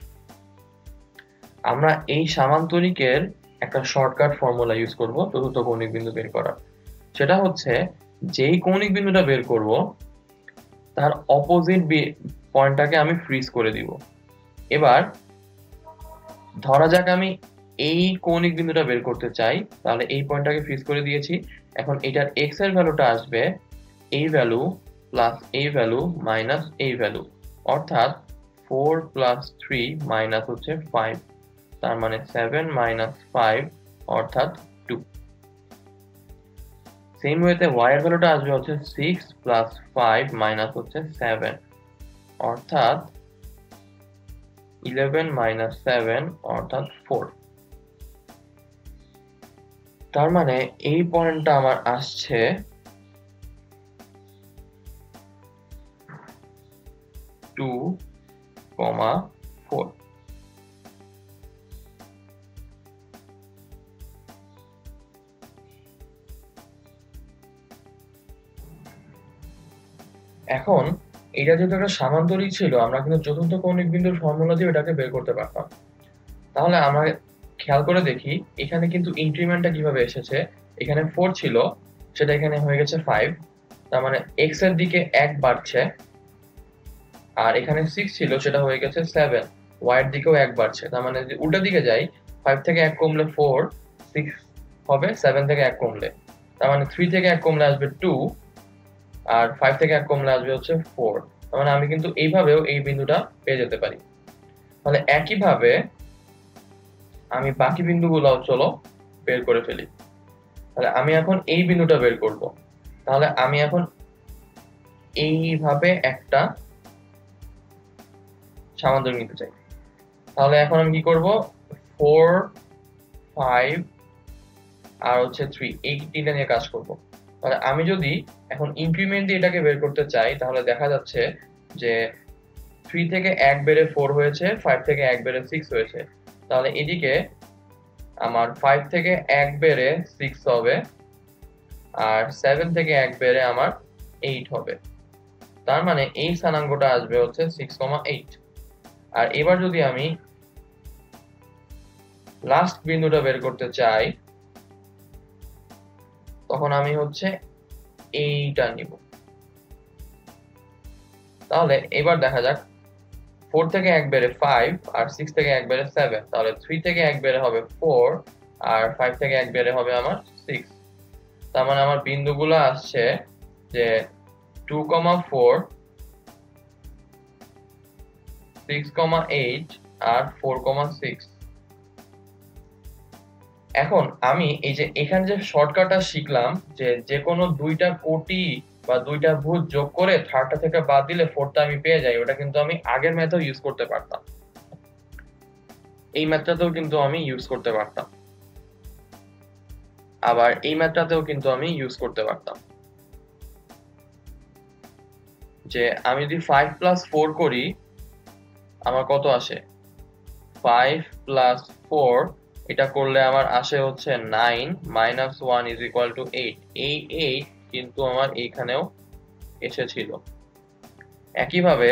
S1: আমরা এই সামান্তরিকের একটা শর্টকাট ফর্মুলা ইউজ করব চতুর্থ কৌণিক বিন্দু বের করার। সেটা হচ্ছে যেই কৌণিক বিন্দুটা বের করব তার অপোজিট পয়েন্টটাকে আমি ফ্রিজ করে দিব। এবার ধরা যাক আমি এই কৌণিক বিন্দুটা বের করতে চাই, তাহলে এই পয়েন্টটাকে ফ্রিজ করে দিয়েছি। এখন এটার x এর ভ্যালুটা আসবে এই ভ্যালু প্লাস এই ভ্যালু মাইনাস এই ভ্যালু, অর্থাৎ 4 + 3 মাইনাস হচ্ছে 5, তার মানে 7 - 5 অর্থাৎ 2। সেম ওয়েতে y এর ভ্যালুটা আসবে হচ্ছে 6 + 5 মাইনাস হচ্ছে 7, অর্থাৎ 11 - 7 অর্থাৎ 4। তার মানে এই পয়েন্টটা আমার আসছে 2,4। এখন এটা যেহেতু একটা সামান্তরিক ছিল, আমরা কিন্তু চতুর্থ কৌণিক বিন্দুর ফর্মুলা দিয়ে এটাকে বের করতে পারতাম। তাহলে আমরা খেয়াল করে দেখি এখানে কিন্তু ইনক্রিমেন্টটা কিভাবে এসেছে। এখানে 4 ছিল, সেটা এখানে হয়ে গেছে 5, তার মানে x এর দিকে 1 বাড়ছে। আর এখানে 6 ছিল, সেটা হয়ে গেছে 7, y এর দিকেও 1 বাড়ছে। তার মানে যদি উল্টা দিকে যাই 5 থেকে 1 কমলে 4, 6 হবে 7 থেকে 1 কমলে, তার মানে 3 থেকে 1 কমলে আসবে 2 আর 5 থেকে 1 কমলে আসবে হচ্ছে 4। তার মানে আমি কিন্তু এইভাবেও এই বিন্দুটা পেয়ে যেতে পারি। তাহলে একইভাবে আমি বাকি বিন্দুগুলোও চলো বের করে ফেলি। তাহলে আমি এখন এই বিন্দুটা বের করব। তাহলে আমি এখন এইভাবে একটা সামান্তরিক নিতে চাই। তাহলে এখন আমি কি করব, 4 5 আর হচ্ছে 3 এই তিনটা নিয়ে কাজ করব। তাহলে আমি যদি এখন ইনক্রিমেন্ট দিয়ে এটাকে বের করতে চাই, তাহলে দেখা যাচ্ছে যে 3 থেকে 1 বেড়ে 4 হয়েছে, 5 থেকে 1 বেড়ে 6 হয়েছে। তাহলে এদিকে আমার 5 থেকে 1 বেড়ে 6 হবে, আর 7 থেকে 1 বেড়ে আমার 8 হবে। তার মানে এই স্থানাঙ্কটা আসবে হচ্ছে 6,8। আর এবার যদি আমি লাস্ট বিন্দুটা বের করতে চাই, তখন আমি হচ্ছে এইটা নিব। তাহলে এবার দেখা যাক, 4 থেকে 1 বেড়ে 5 আর 6 থেকে 1 বেড়ে 7, তাহলে 3 থেকে 1 বেড়ে হবে 4 আর 5 থেকে 1 বেড়ে হবে আমার 6। তার মানে আমার বিন্দুগুলো আসছে যে 2,4 6,8 আর 4,6। এখন আমি এই যে এখানে যে শর্টকাটটা শিখলাম, যে যে কোনো দুইটা কোটি বা দুইটা ভুজ যোগ করে থার্ডটা থেকে বাদ দিলে ফোরটা আমি পেয়ে যাই, ওটা কিন্তু আমি আগের মেথড ইউজ করতে পারতাম, এই মেথডটাতেও কিন্তু আমি ইউজ করতে পারতাম, আবার এই মেথডটাতেও কিন্তু আমি ইউজ করতে পারতাম। যে আমি যদি 5 প্লাস 4 করি, আমার কত আসে, 5 প্লাস 4, এটা করলে আমার আসে হচ্ছে 9 মাইনাস 1 ইজ ইকুয়াল টু 8। এই 8 কিন্তু আমার এইখানেও এসেছিল। একইভাবে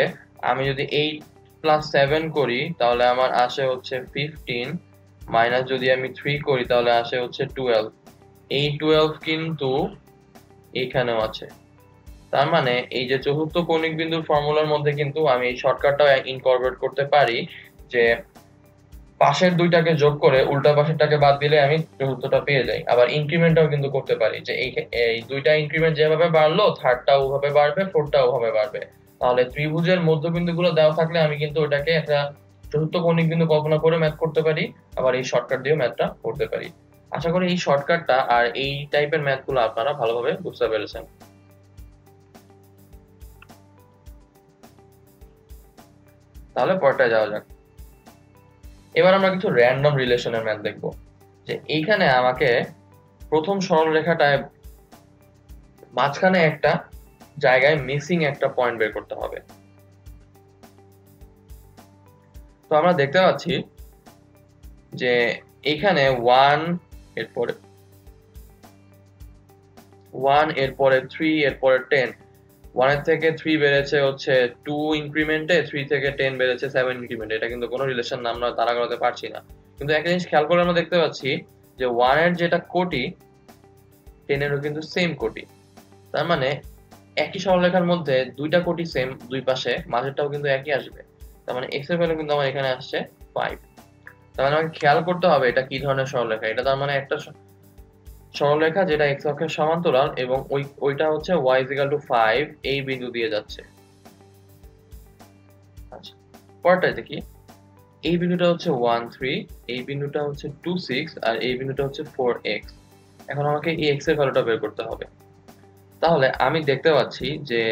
S1: আমি যদি 8 প্লাস 7 করি, তাহলে আমার আসে হচ্ছে 15, মাইনাস যদি আমি 3 করি তাহলে আসে হচ্ছে 12। এই 12 কিন্তু এইখানেও আছে। তার মানে এই যে চতুর্থ কৌণিক বিন্দুর ফর্মুলার মধ্যে কিন্তু আমি এই শর্টকাটটা ইনকর্পোরেট করতে পারি, যে পাশের দুইটাকে যোগ করে উল্টা পাশেরটাকে বাদ দিলে আমি চতুর্থটা পেয়ে যাই। আবার ইনক্রিমেন্টটাও কিন্তু করতে পারি, যে এই দুইটা ইনক্রিমেন্ট যেভাবে বাড়লো থার্ডটা ওভাবে বাড়বে, ফোরটা ওভাবে বাড়বে। তাহলে ত্রিভুজের মধ্যবিন্দুগুলো দেওয়া থাকলে আমি কিন্তু ওটাকে একটা চতুর্থ কৌণিক বিন্দু কল্পনা করে ম্যাথ করতে পারি, আবার এই শর্টকাট দিয়েও ম্যাথটা করতে পারি। আশা করি এই শর্টকাটটা আর এই টাইপের ম্যাথগুলো আপনারা ভালোভাবে বুঝতে পেরেছেন। তাহলে পরেরটা যাওয়া যাক। এবার আমরা কিছু র্যান্ডম রিলেশনের ম্যাথ দেখব। যে এইখানে আমাকে প্রথম সরলরেখাটায় মাঝখানে একটা জায়গায় মিসিং একটা পয়েন্ট বের করতে হবে। তো আমরা দেখতে পাচ্ছি যে এইখানে 1 এরপরে 3 এরপরে 10, 1 এর থেকে 3 বেড়েছে হচ্ছে 2 ইনক্রিমেন্টে, 3 থেকে 10 বেড়েছে 7 ইনক্রিমেন্টে। এটা কিন্তু কোনো রিলেশন না, আমরা তারা করাতে পারছি না। কিন্তু একটা জিনিস খেয়াল করে আমরা দেখতে পাচ্ছি যে 1 এর যেটা কোটি 10 এরও কিন্তু সেম কোটি। তার মানে একই সরলরেখার মধ্যে দুইটা কোটি সেম দুই পাশে, মাঝেরটাও কিন্তু একই আসবে। তার মানে x এর ভ্যালু কিন্তু আমার এখানে আসছে 5। তার মানে আমাকে খেয়াল করতে হবে এটা কি ধরনের সরলরেখা। এটা তার মানে একটা সরলরেখা যেটা x অক্ষের সমান্তরাল এবং ওইটা হচ্ছে y = 5 এই বিন্দু দিয়ে যাচ্ছে। আচ্ছা, পরেরটা দেখি। এই বিন্দুটা হচ্ছে 1 3, এই বিন্দুটা হচ্ছে 2 6 আর এই বিন্দুটা হচ্ছে 4x। এখন আমাকে এই x এর ভ্যালুটা বের করতে হবে। তাহলে আমি দেখতে পাচ্ছি যে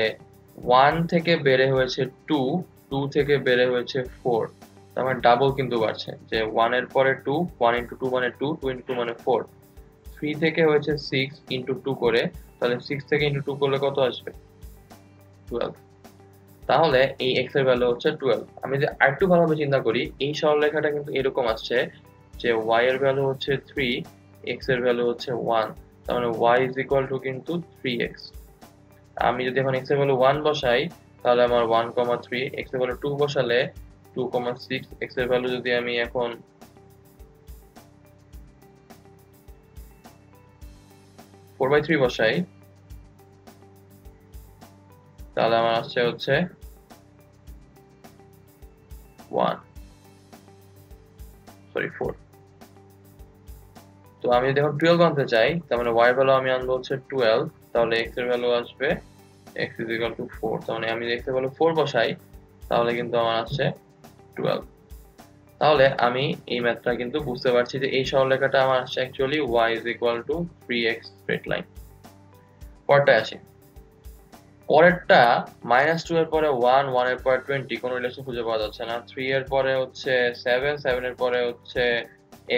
S1: 1 থেকে বেড়ে হয়েছে 2, 2 থেকে বেড়ে হয়েছে 4। তার মানে ডাবল কিন্তু বাড়ছে, যে 1 এর পরে 2, 1 * 2 মানে 2, 2 * 2 মানে 4। 3 থেকে হয়েছে 6 * 2 করে, তাহলে 6 থেকে * 2 করলে কত আসবে, 12। তাহলে এই x এর ভ্যালু হচ্ছে 12। আমি যদি আরেকটু ভালোভাবে চিন্তা করি, এই সরলরেখাটা কিন্তু এরকম আসছে যে y এর ভ্যালু হচ্ছে 3, x এর ভ্যালু হচ্ছে 1। তার মানে y = কিন্তু 3x। আমি যদি এখন x এর ভ্যালু 1 বসাই, তাহলে আমার 1,3, x এর ভ্যালু 2 বসালে 2,6, x এর ভ্যালু যদি আমি এখন 4/3 বসাই, তাহলে আমার আসছে হচ্ছে 4। তো আমি যদি এখন 12 আনতে চাই, তার মানে y এর ভ্যালু আমি আনবো হচ্ছে 12, তাহলে x এর ভ্যালু আসবে x = 4। তার মানে আমি x এর ভ্যালু 4 বসাই, তাহলে কিন্তু আমার আসছে 12। তাহলে আমি এই ম্যাথটা কিন্তু বুঝতে পারছি যে এই সরলরেখাটা আমার আসছে actually y is equal to 3x straight line. পরেরটা আসি, পরেরটা -2 এর পরে 1, 1 এর পরে 20 কোনো রিলেশন খুঁজে পাওয়া যাচ্ছে না। 3 এর পরে হচ্ছে 7, 7 এর পরে হচ্ছে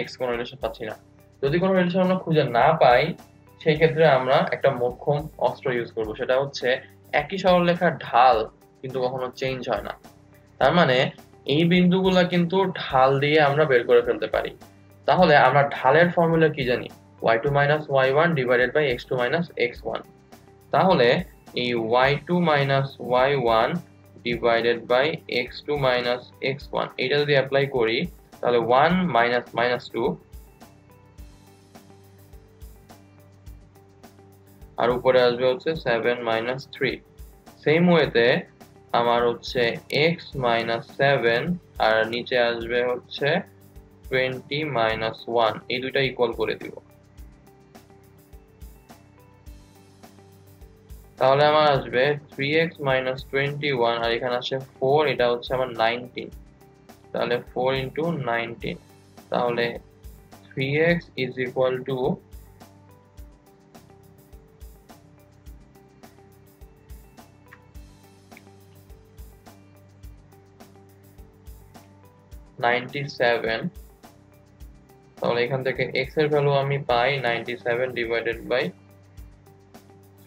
S1: x কোনো রিলেশন পাচ্ছি না। যদি কোনো রিলেশন আমরা খুঁজে না পাই সেই ক্ষেত্রে আমরা একটা মোক্ষম অস্ত্র ইউজ করব, সেটা হচ্ছে একই সরলরেখার ঢাল কিন্তু কখনো চেঞ্জ হয় না। তার মানে এই বিন্দুগুলা কিন্তু ঢাল দিয়ে আমরা বের করে ফেলতে পারি। তাহলে আমরা ঢালের ফর্মুলা কি জানি, y2 - y1 divided by x2 - x1। তাহলে এই y2 - y1 divided by x2 - x1 এটা যদি অ্যাপ্লাই করি তাহলে 1 - -2 আর উপরে আসবে হচ্ছে 7 - 3। সেম ওয়েতে আমার হচ্ছে x - 7 আর নিচে আসবে হচ্ছে 20 - 1, এই দুইটা ইকুয়াল করে দিব। তাহলে আমার আসবে 3x - 21 আর এখানে আসছে 4, এটা হচ্ছে আমার 19। তাহলে 4 × 19, তাহলে 3x is equal to 97। তাহলে এখান থেকে x এর ভ্যালু আমি পাই 97 ডিভাইডেড বাই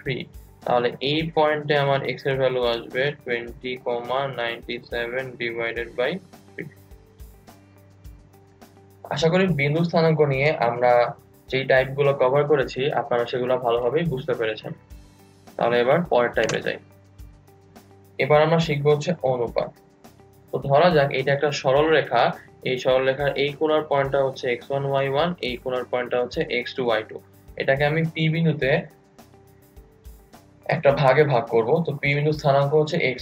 S1: 3। তাহলে এই পয়েন্টে আমার x এর ভ্যালু আসবে 20,97 ডিভাইডেড বাই 3। আশা করি বিন্দু স্থানাঙ্ক নিয়ে আমরা যেই টাইপগুলো কভার করেছি আপনারা সেগুলো ভালোভাবেই বুঝতে পেরেছেন। তাহলে এবার পরের টাইপে যাই। এবার আমরা শিখবো হচ্ছে অনুপাত। তো ধরা যাক এটা একটা সরল রেখা, এই সরল রেখার এই কোণার পয়েন্টটা হচ্ছে x1 y1, এই কোণার পয়েন্টটা হচ্ছে x2 y2। এটাকে আমি p বিন্দুতে একটা ভাগে ভাগ করব। তো p বিন্দুর স্থানাঙ্ক হচ্ছে x,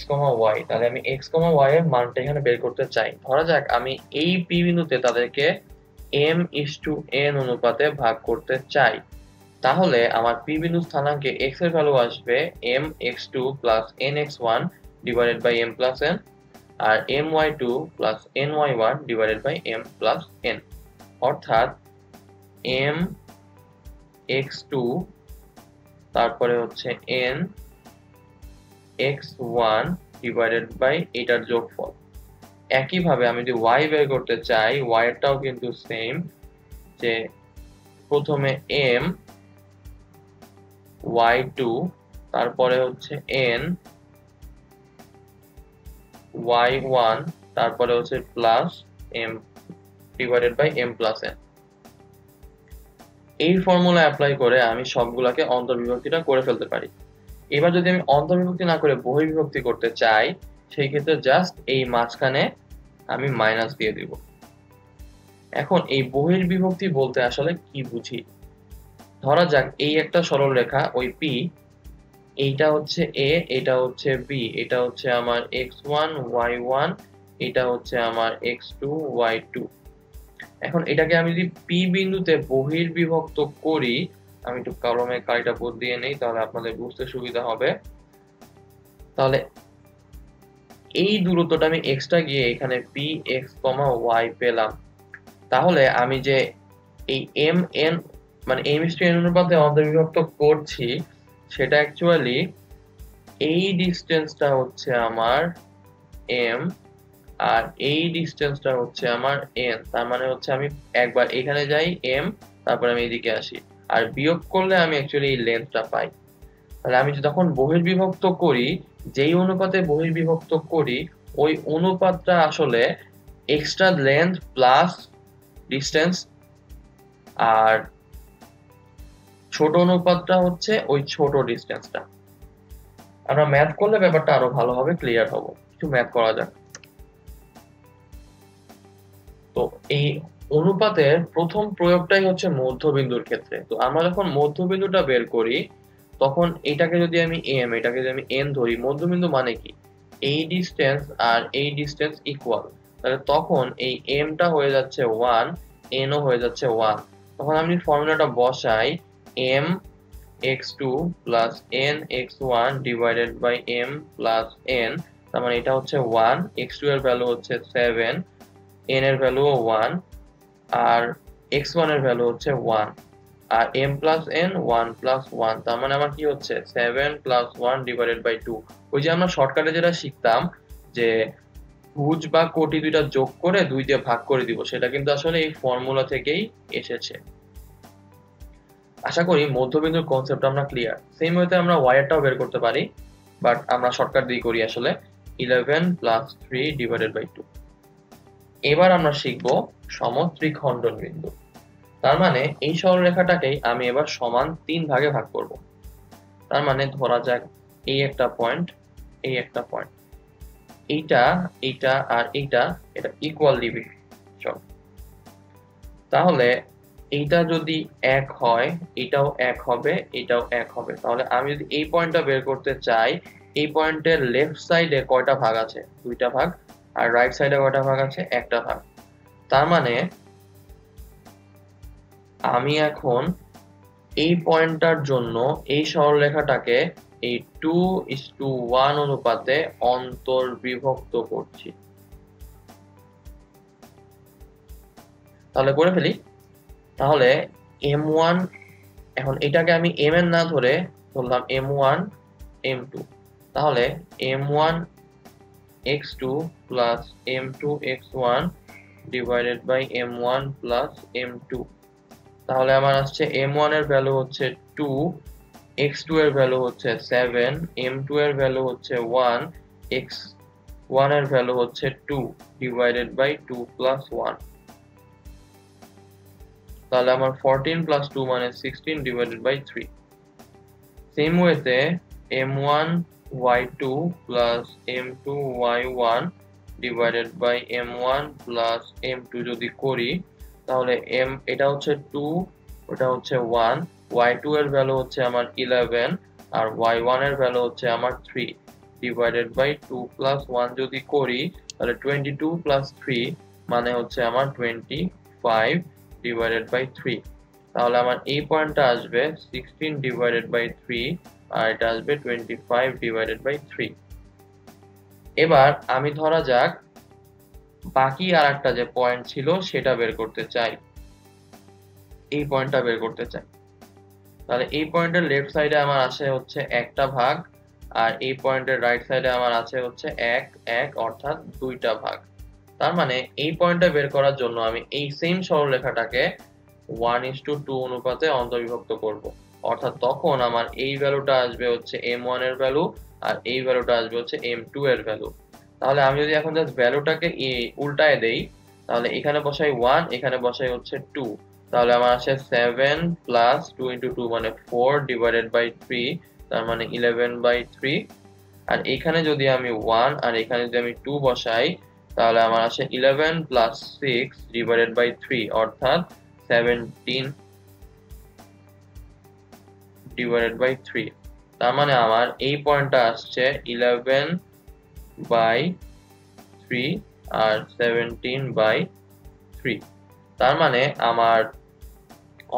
S1: y। তাহলে আমি x, y এর মানটা এখানে বের করতে চাই। ধরা যাক আমি এই p বিন্দুতে তাদেরকে m:n অনুপাতে ভাগ করতে চাই। তাহলে আমার p বিন্দুর স্থানাঙ্কে x এর ভ্যালু আসবে mx2 + nx1 divided by m + n আর my2 + ny1 divided by m + n, অর্থাৎ mx2 তারপরে হচ্ছে n x1 ডিভাইডেড বাই এটার যোগফল। একইভাবে আমি যদি y বের করতে চাই, y এরটাও কিন্তু সেম, যে প্রথমে m y2 তারপরে হচ্ছে n y1 তারপরে হচ্ছে plus m divided by m + n। এই ফর্মুলা অ্যাপ্লাই করে আমি সবগুলাকে অন্তর্বিভক্তিটা করে ফেলতে পারি। এবার যদি আমি অন্তর্বিভক্তি না করে বহির্বিভক্তি করতে চাই সেই ক্ষেত্রে জাস্ট এই মাঝখানে আমি মাইনাস দিয়ে দিব। এখন এই বহির্বিভক্তি বলতে আসলে কি বুঝি, ধরা যাক এই একটা সরল রেখা ওই p, এইটা হচ্ছে a, এটা হচ্ছে b, এটা হচ্ছে আমার x1 y1, এটা হচ্ছে আমার x2 y2। এখন এটাকে আমি যদি p বিন্দুতে বহির্বিভক্ত করি, আমি একটু কলমে কালিটা বদলিয়ে নেই তাহলে আপনাদের বুঝতে সুবিধা হবে। তাহলে এই দূরত্বটা আমি এক্সট্রা গিয়ে এখানে px, y পেলাম। তাহলে আমি যে এই mn মানে m:n অনুপাতে অন্তর্বিভক্ত করছি সেটা অ্যাকচুয়ালি এই ডিসটেন্সটা হচ্ছে আমার m আর এই ডিসটেন্সটা হচ্ছে আমার n। তার মানে হচ্ছে আমি একবার এখানে যাই m, তারপর আমি এদিকে আসি, আর বিয়োগ করলে আমি অ্যাকচুয়ালি এই লেন্থটা পাই। তাহলে আমি যখন বহির্বিভক্ত করি, যেই অনুপাতে বহির্বিভক্ত করি ওই অনুপাতটা আসলে এক্সট্রা লেন্থ প্লাস ডিসটেন্স, আর ছোট অনুপাতটা হচ্ছে ওই ছোট ডিসটেন্সটা। আমরা ম্যাথ করলে ব্যাপারটা আরো ভালোভাবে ক্লিয়ার হবে। কিছু ম্যাথ করা যাক। তো এই অনুপাতের প্রথম প্রয়োগটাই হচ্ছে মধ্যবিন্দুর ক্ষেত্রে। তো আমরা যখন মধ্যবিন্দুটা বের করি তখন এটাকে যদি আমি m, এটাকে যদি আমি n ধরি, মধ্যবিন্দু মানে কি এই ডিসটেন্স আর এই ডিসটেন্স ইকুয়াল, তাহলে তখন এই m টা হয়ে যাচ্ছে 1, n ও হয়ে যাচ্ছে 1। তখন আমি ফর্মুলাটা বসাই m x2 + n x1 divided by m + n, তার মানে এটা হচ্ছে 1, x2 এর ভ্যালু হচ্ছে 7, n এর ভ্যালু 1 আর x1 এর ভ্যালু হচ্ছে 1 আর m প্লাস n 1 প্লাস 1, তার মানে আমার কি হচ্ছে 7 প্লাস 1 ডিভাইডেড বাই 2। ওই যে আমরা শর্টকাটে যেটা শিখতাম যে ভুজ বা কোটি দুইটা যোগ করে 2 দিয়ে ভাগ করে দিব, সেটা কিন্তু আসলে এই ফর্মুলা থেকেই এসেছে। আশা করি মধ্যবিন্দুর কনসেপ্ট আমরা ক্লিয়ার। সেম ওয়েতে আমরা y এরটাও বের করতে পারি, বাট আমরা শর্টকাট দিয়ে করি আসলে 11 প্লাস 3 ডিভাইডেড বাই 2। এবার আমরা শিখব সমত্রিখণ্ডন বিন্দু। তার মানে এই সরলরেখাটাকেই আমি এবার সমান 3 ভাগে ভাগ করব। তার মানে ধরা যাক এই একটা পয়েন্ট, এই একটা পয়েন্ট, এইটা এইটা আর এইটা, এটা ইকুয়াল ডিভিশন। তাহলে এইটা যদি 1 হয়, এটাও 1 হবে, এটাও 1 হবে। তাহলে আমি যদি এই পয়েন্টটা বের করতে চাই, এই পয়েন্টের লেফট সাইডে কয়টা ভাগ আছে? 2টা ভাগ। আর রাইট সাইডে কয়টা ভাগ আছে? 1টা ভাগ। তার মানে আমি এখন এই পয়েন্টটার জন্য এই সরলরেখাটাকে এই 2:1 অনুপাতে অন্তর্বিভক্ত করছি। তাহলে করে ফেলি। তাহলে m1, এখন এটাকে আমি mn না ধরে ধরলাম m1 m2। তাহলে m1 x2 plus m2 x1 divided by m1 plus m2। তাহলে আমার আসছে m1 এর ভ্যালু হচ্ছে 2, x2 এর ভ্যালু হচ্ছে 7, m2 এর ভ্যালু হচ্ছে 1, x1 এর ভ্যালু হচ্ছে 2 ডিভাইডেড বাই 2 প্লাস 1। তাহলে আমার 14 প্লাস 2 মানে 16 ডিভাইডেড বাই 3। সেম ওয়েতে m1 y2 plus m2 y1 divided by m1 plus m2 যদি করি, তাহলে এটা হচ্ছে 2, ওটা হচ্ছে 1, y2 এর ভ্যালু হচ্ছে আমার 11 আর y1 এর ভ্যালু হচ্ছে আমার 3 ডিভাইডেড বাই 2 প্লাস 1 যদি করি, তাহলে 22 প্লাস 3 মানে হচ্ছে আমার 25 ডিভাইডেড বাই 3। তাহলে আমার এই পয়েন্টটা আসবে 16 ডিভাইডেড বাই 3 আর এটা আসবে 25 ডিভাইডেড বাই 3। এবার আমি ধরা যাক বাকি আরেকটা যে পয়েন্ট ছিল সেটা বের করতে চাই, এই পয়েন্টটা বের করতে চাই। তাহলে এই পয়েন্টের লেফট সাইডে আমার আছে হচ্ছে 1টা ভাগ আর এই পয়েন্টের রাইট সাইডে আমার আছে হচ্ছে 1 1 অর্থাৎ 2টা ভাগ। তার মানে এই পয়েন্টটা বের করার জন্য আমি এই সেম সরলরেখাটাকে 1:2 অনুপাতে অন্তর্বিভক্ত করব। অর্থাৎ তখন আমার এই ভ্যালুটা আসবে হচ্ছে m1 এর ভ্যালু আর এই ভ্যালুটা আসবে হচ্ছে m2 এর ভ্যালু। তাহলে আমি যদি এখন জাস্ট ভ্যালুটাকে উল্টায় দেই, তাহলে এখানে বসাই 1, এখানে বসাই হচ্ছে 2। তাহলে আমার আসে 7 প্লাস 2 into 2 মানে 4 ডিভাইডেড বাই 3, তার মানে 11 বাই 3। আর এখানে যদি আমি 1 আর এখানে যদি আমি 2 বসাই, তাহলে আমার আসে 11 প্লাস 6 ডিভাইডেড বাই 3 অর্থাৎ 17 ডিভাইডেড বাই 3। তার মানে আমার এই পয়েন্টটা আসছে 11 বাই 3 আর 17 বাই 3। তার মানে আমার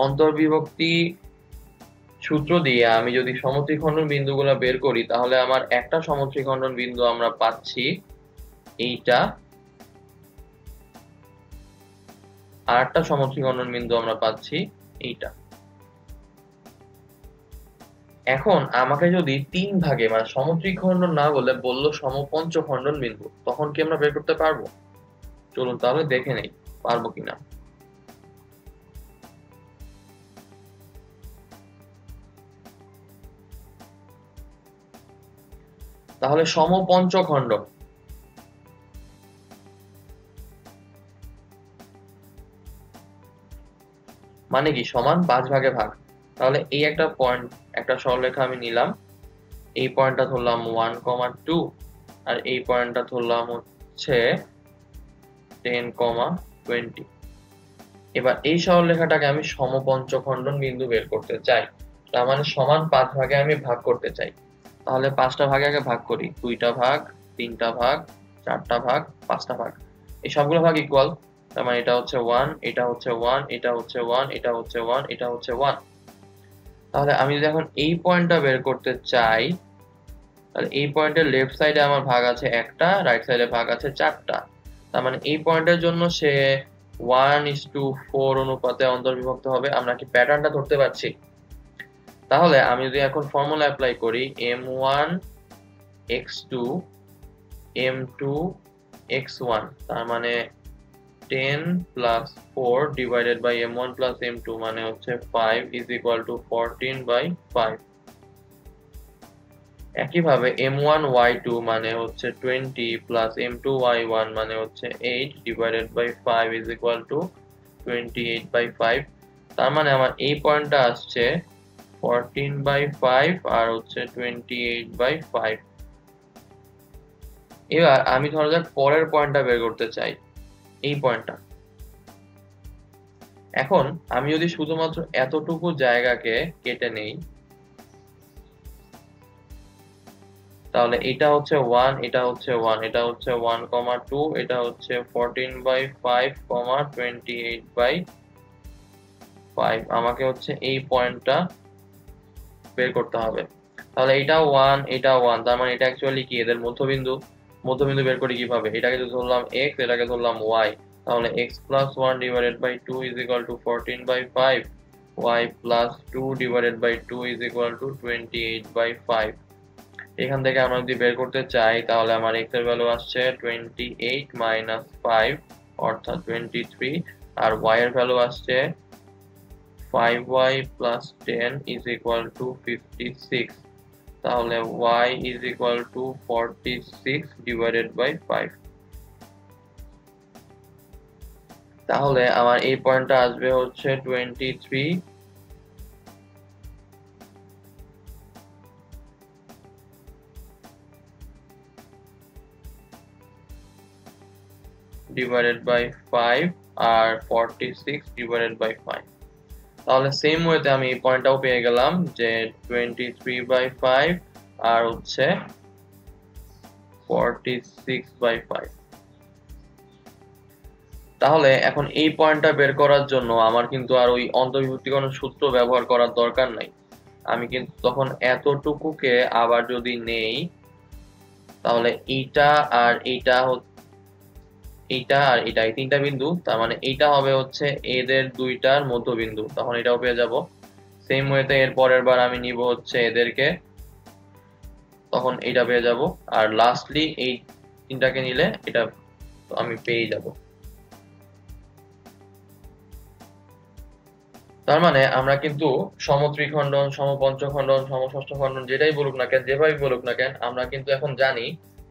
S1: অন্তর্বিভক্তি সূত্র দিয়ে আমি যদি সমত্রিখণ্ডন বিন্দুগুলো বের করি, তাহলে আমার একটা সমত্রিখণ্ডন বিন্দু আমরা পাচ্ছি এইটা, আর একটা সমত্রিখণ্ডন বিন্দু আমরা পাচ্ছি এইটা। এখন আমাকে যদি 3 ভাগে মানে সমত্রিখণ্ডন না বলে বললো সমপঞ্চখণ্ডন বিন্দু, তখন কি আমরা বের করতে পারবো? চলুন তাহলে দেখে নেই পারবো কিনা। তাহলে সমপঞ্চখণ্ড মানে কি? সমান 5 ভাগে ভাগ। তাহলে এই একটা পয়েন্ট, একটা সরলরেখা আমি নিলাম, এই পয়েন্টটা ধরলাম 1,2 আর এই পয়েন্টটা ধরলাম হচ্ছে 10,20। এবার এই সরলরেখাটাকে আমি সমপঞ্চখণ্ডন বিন্দু বের করতে চাই, তার মানে সমান 5 ভাগে আমি ভাগ করতে চাই। তাহলে 5টা ভাগে আগে ভাগ করি, 2টা ভাগ, 3টা ভাগ, 4টা ভাগ, 5টা ভাগ, এই সবগুলো ভাগ ইকুয়াল। তার মানে এটা হচ্ছে 1, এটা হচ্ছে 1, এটা হচ্ছে 1, এটা হচ্ছে 1, এটা হচ্ছে 1। তাহলে আমি যদি এখন এই পয়েন্টটা বের করতে চাই, তাহলে এই পয়েন্টের লেফট সাইডে আমার ভাগ আছে 1টা, রাইট সাইডে ভাগ আছে 4টা। তার মানে এই পয়েন্টের জন্য সে 1:4 অনুপাতে অন্তর্বিভক্ত হবে। আমরা কি প্যাটার্নটা ধরতে পারছি? তাহলে আমি যদি এখন ফর্মুলা অ্যাপ্লাই করি m1 x2 m2 x1, তার মানে 10 plus 4 divided by m1 plus m2 মানে হচ্ছে 5 is equal to 14/5। একইভাবে m1 y2 মানে হচ্ছে 20 plus m2 y1 মানে হচ্ছে 8 divided by 5 is equal to 28/5। তার মানে আমার এই পয়েন্টটা আসছে 14/5 আর হচ্ছে 28/5। এবার আমি ধরা যাক পরের পয়েন্টটা বের করতে চাই, এই পয়েন্টটা। এখন আমি যদি শুধুমাত্র এতটুকু জায়গাকে কেটে নেই, তাহলে এটা হচ্ছে 1, এটা হচ্ছে 1, এটা হচ্ছে 1,2, এটা হচ্ছে 14/5, 28/5। আমাকে হচ্ছে এই পয়েন্টটা বের করতে হবে। তাহলে এটা 1, এটা 1, তার মানে এটা অ্যাকচুয়ালি কি এদের মধ্যবিন্দু। মধ্যবিন্দু বের করি কিভাবে? এটাকে যদি ধরলাম x, এটাকে ধরলাম y, তাহলে x plus 1 divided by 2 is equal to 14/5, y plus 2 divided by 2 is equal to 28/5। এখান থেকে আমরা যদি বের করতে চাই তাহলে আমার x এর ভ্যালু আসছে 28 minus 5 অর্থাৎ 23, আর y এর ভ্যালু আসছে 5y plus 10 is equal to 56। তাহলে y is equal to 46 divided by 5। তাহলে আমার এই পয়েন্টটা আসবে হচ্ছে 23 divided by 5 R 46 divided by 5। তাহলে সেম ওয়েতে আমি এই পয়েন্টটাও পেয়ে গেলাম যে 23/5 আর হচ্ছে 46/5। তাহলে এখন এই পয়েন্টটা বের করার জন্য আমার কিন্তু আর ওই অন্তর্বিভক্তিকরণ সূত্র ব্যবহার করার দরকার নাই। আমি কিন্তু তখন এতটুকুকে আবার যদি নেই, তাহলে এইটা আর এইটা এই তিনটা বিন্দু, তার মানে এইটা হবে হচ্ছে এদের দুইটার মধ্যবিন্দু, তখন এটাও পেয়ে যাব। সেম ওয়েতে এর পরের বার আমি নিব হচ্ছে এদেরকে, তখন এইটা পেয়ে যাব। আর লাস্টলি এই তিনটাকে নিলে এটা আমি পেয়ে যাব। তার মানে আমরা কিন্তু সমত্রিখণ্ডন, সমপঞ্চখণ্ডন, সমষষ্ঠখণ্ডন যেটাই বলুক না কেন, যেভাবে বলুক না কেন, আমরা কিন্তু এখন জানি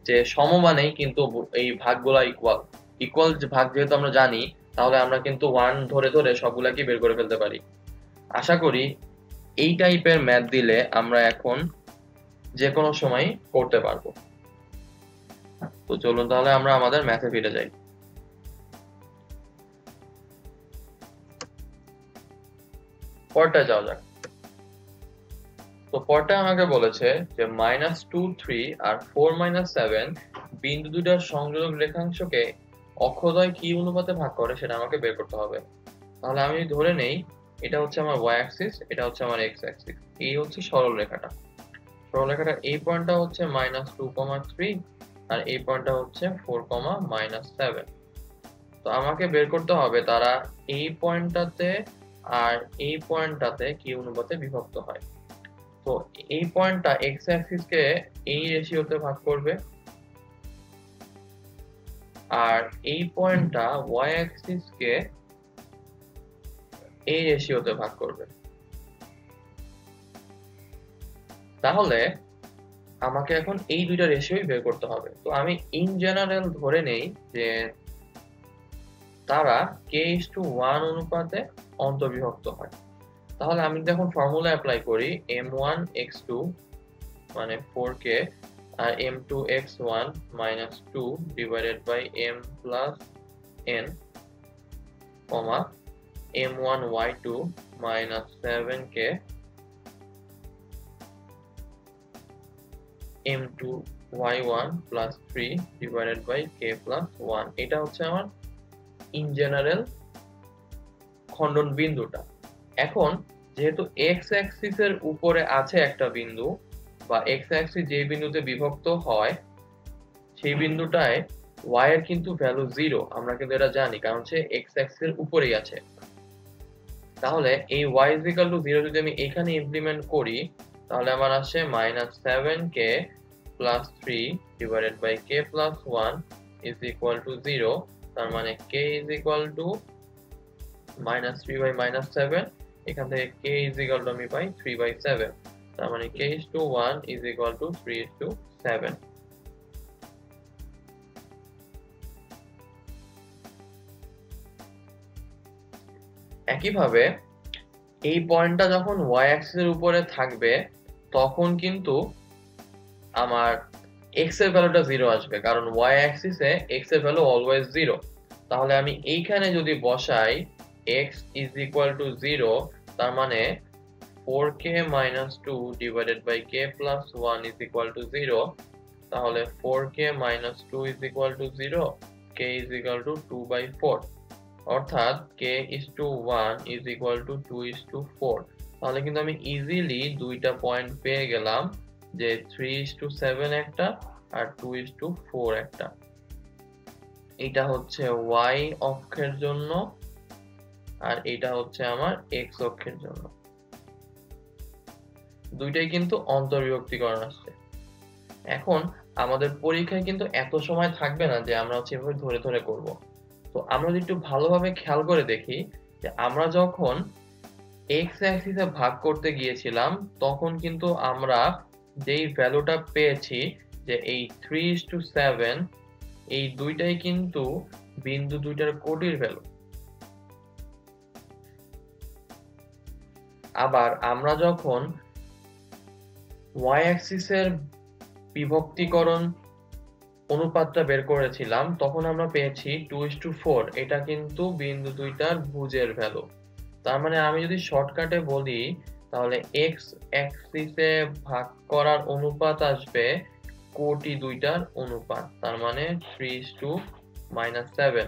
S1: যে সম মানেই কিন্তু এই ভাগগুলা ইকুয়াল। ইকুয়াল ভাগ যেহেতু আমরা জানি, তাহলে আমরা কিন্তু 1 ধরে ধরে সবগুলাকে বের করে ফেলতে পারি। আশা করি এই টাইপের ম্যাথ দিলে আমরা এখন যে কোনো সময় করতে পারবো। তো চলুন তাহলে আমরা আমাদের ম্যাথে ফিরে যাই। পরটা যাওয়া যাক। তো পরটা আমাকে বলেছে যে -2, 3 আর 4, -7 বিন্দু দুটার সংযোজক রেখাংশকে অক্ষদ্বয় কি অনুপাতে ভাগ করে সেটা আমাকে বের করতে হবে। তাহলে আমি ধরে নেই এটা হচ্ছে আমার y অ্যাক্সিস, এটা হচ্ছে আমার x অ্যাক্সিস। এই হচ্ছে সরল রেখাটা। সরল রেখাটার এই পয়েন্টটা হচ্ছে -2,3 আর এই পয়েন্টটা হচ্ছে 4, -7। তো আমাকে বের করতে হবে তারা এই পয়েন্টটাতে আর এই পয়েন্টটাতে কি অনুপাতে বিভক্ত হয়। তো এই পয়েন্টটা x অ্যাক্সিস কে এই রেশিওতে ভাগ করবে, আর এই পয়েন্টটা y অ্যাক্সিস কে এই রেশিওতে ভাগ করবে। তাহলে আমাকে এখন এই দুইটা রেশিওই বের করতে হবে। তো আমি ইন জেনারেল ধরে নেই যে তারা k:1 অনুপাতে অন্তর্বিভক্ত হয়। তাহলে আমি যখন ফর্মুলা অ্যাপ্লাই করি m1 x2 মানে 4k R m2 x1 -2 divided by m plus n, m1 y2 -7k m2 y1 plus 3 divided by k plus 1। এটা হচ্ছে আমার ইন জেনারেল খণ্ডন বিন্দুটা। এখন যেহেতু x অ্যাক্সিসের উপরে আছে একটা বিন্দু, বা x অ্যাক্সিস যে বিন্দুতে বিভক্ত হয় সেই বিন্দুটায় y এর কিন্তু ভ্যালু 0, আমরা কিন্তু এটা জানি কারণ সে x অ্যাক্সিসের উপরেই আছে। তাহলে এই y 0 যদি আমি এখানে ইমপ্লিমেন্ট করি তাহলে আমার আসে -7k + 3 divided by k + 1 is equal to 0। তার মানে k is equal to -3 by -7, এখান থেকে k ইজ ইকুয়াল টু আমি পাই 3/7। তার মানে k:1 ইজ ইকুয়াল টু 3:7। একইভাবে এই পয়েন্টটা যখন y অ্যাক্সিসের উপরে থাকবে তখন কিন্তু আমার x এর ভ্যালুটা 0 আসবে, কারণ y অ্যাক্সিসে x এর ভ্যালু অলওয়েজ 0। তাহলে আমি এইখানে যদি বসাই x ইজ ইকুয়াল টু 0, তার মানে 4k - 2 divided by k + 1 is equal to 0। তাহলে 4k - 2 is equal to 0, k is equal to 2/4, অর্থাৎ k:1 ইজ ইকুয়াল টু 2:4। তাহলে কিন্তু আমি ইজিলি দুইটা পয়েন্ট পেয়ে গেলাম যে 3:7 একটা আর 2:4 একটা। এটা হচ্ছে y অক্ষের জন্য আর এটা হচ্ছে আমার x অক্ষের জন্য। দুইটাই কিন্তু অন্তর্বিভক্তিকরণ আসছে। এখন আমাদের পরীক্ষায় কিন্তু এত সময় থাকবে না যে আমরা হচ্ছে এভাবে ধরে ধরে করব। তো আমরা যদি একটু ভালোভাবে খেয়াল করে দেখি যে আমরা যখন x অ্যাক্সিসে ভাগ করতে গিয়েছিলাম তখন কিন্তু আমরা যেই ভ্যালুটা পেয়েছি যে এই 3:7, এই দুইটাই কিন্তু বিন্দু দুইটার কোটির ভ্যালু। আবার আমরা যখন y অ্যাক্সিসের বিভক্তিকরণ অনুপাতটা বের করেছিলাম তখন আমরা পেয়েছি 2:4, এটা কিন্তু বিন্দু দুইটার ভুজের ভ্যালু। তার মানে আমি যদি শর্টকাটে বলি তাহলে x অ্যাক্সিসে ভাগ করার অনুপাত আসবে কোটি দুইটার অনুপাত, তার মানে 3:-7।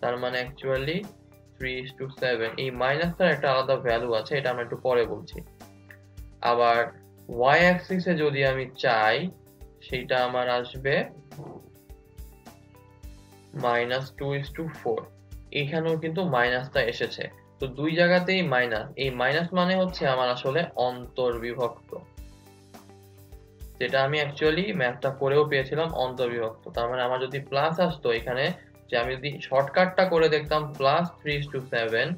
S1: তার মানে অ্যাকচুয়ালি 3:7। এই মাইনাসটার একটা আলাদা ভ্যালু আছে, এটা আমরা একটু পরে বলছি। আবার y অ্যাক্সিসে যদি আমি চাই সেটা আমার আসবে -2:4। এখানেও কিন্তু মাইনাসটা এসেছে, তো দুই জায়গাতেই মাইনাস। এই মাইনাস মানে হচ্ছে আমার আসলে অন্তর্বিভক্ত, যেটা আমি অ্যাকচুয়ালি ম্যাথটা করেও পেয়েছিলাম অন্তর্বিভক্ত। তার মানে আমার যদি প্লাস আসতো এখানে, যে আমি যদি শর্টকাটটা করে দেখতাম +3:7,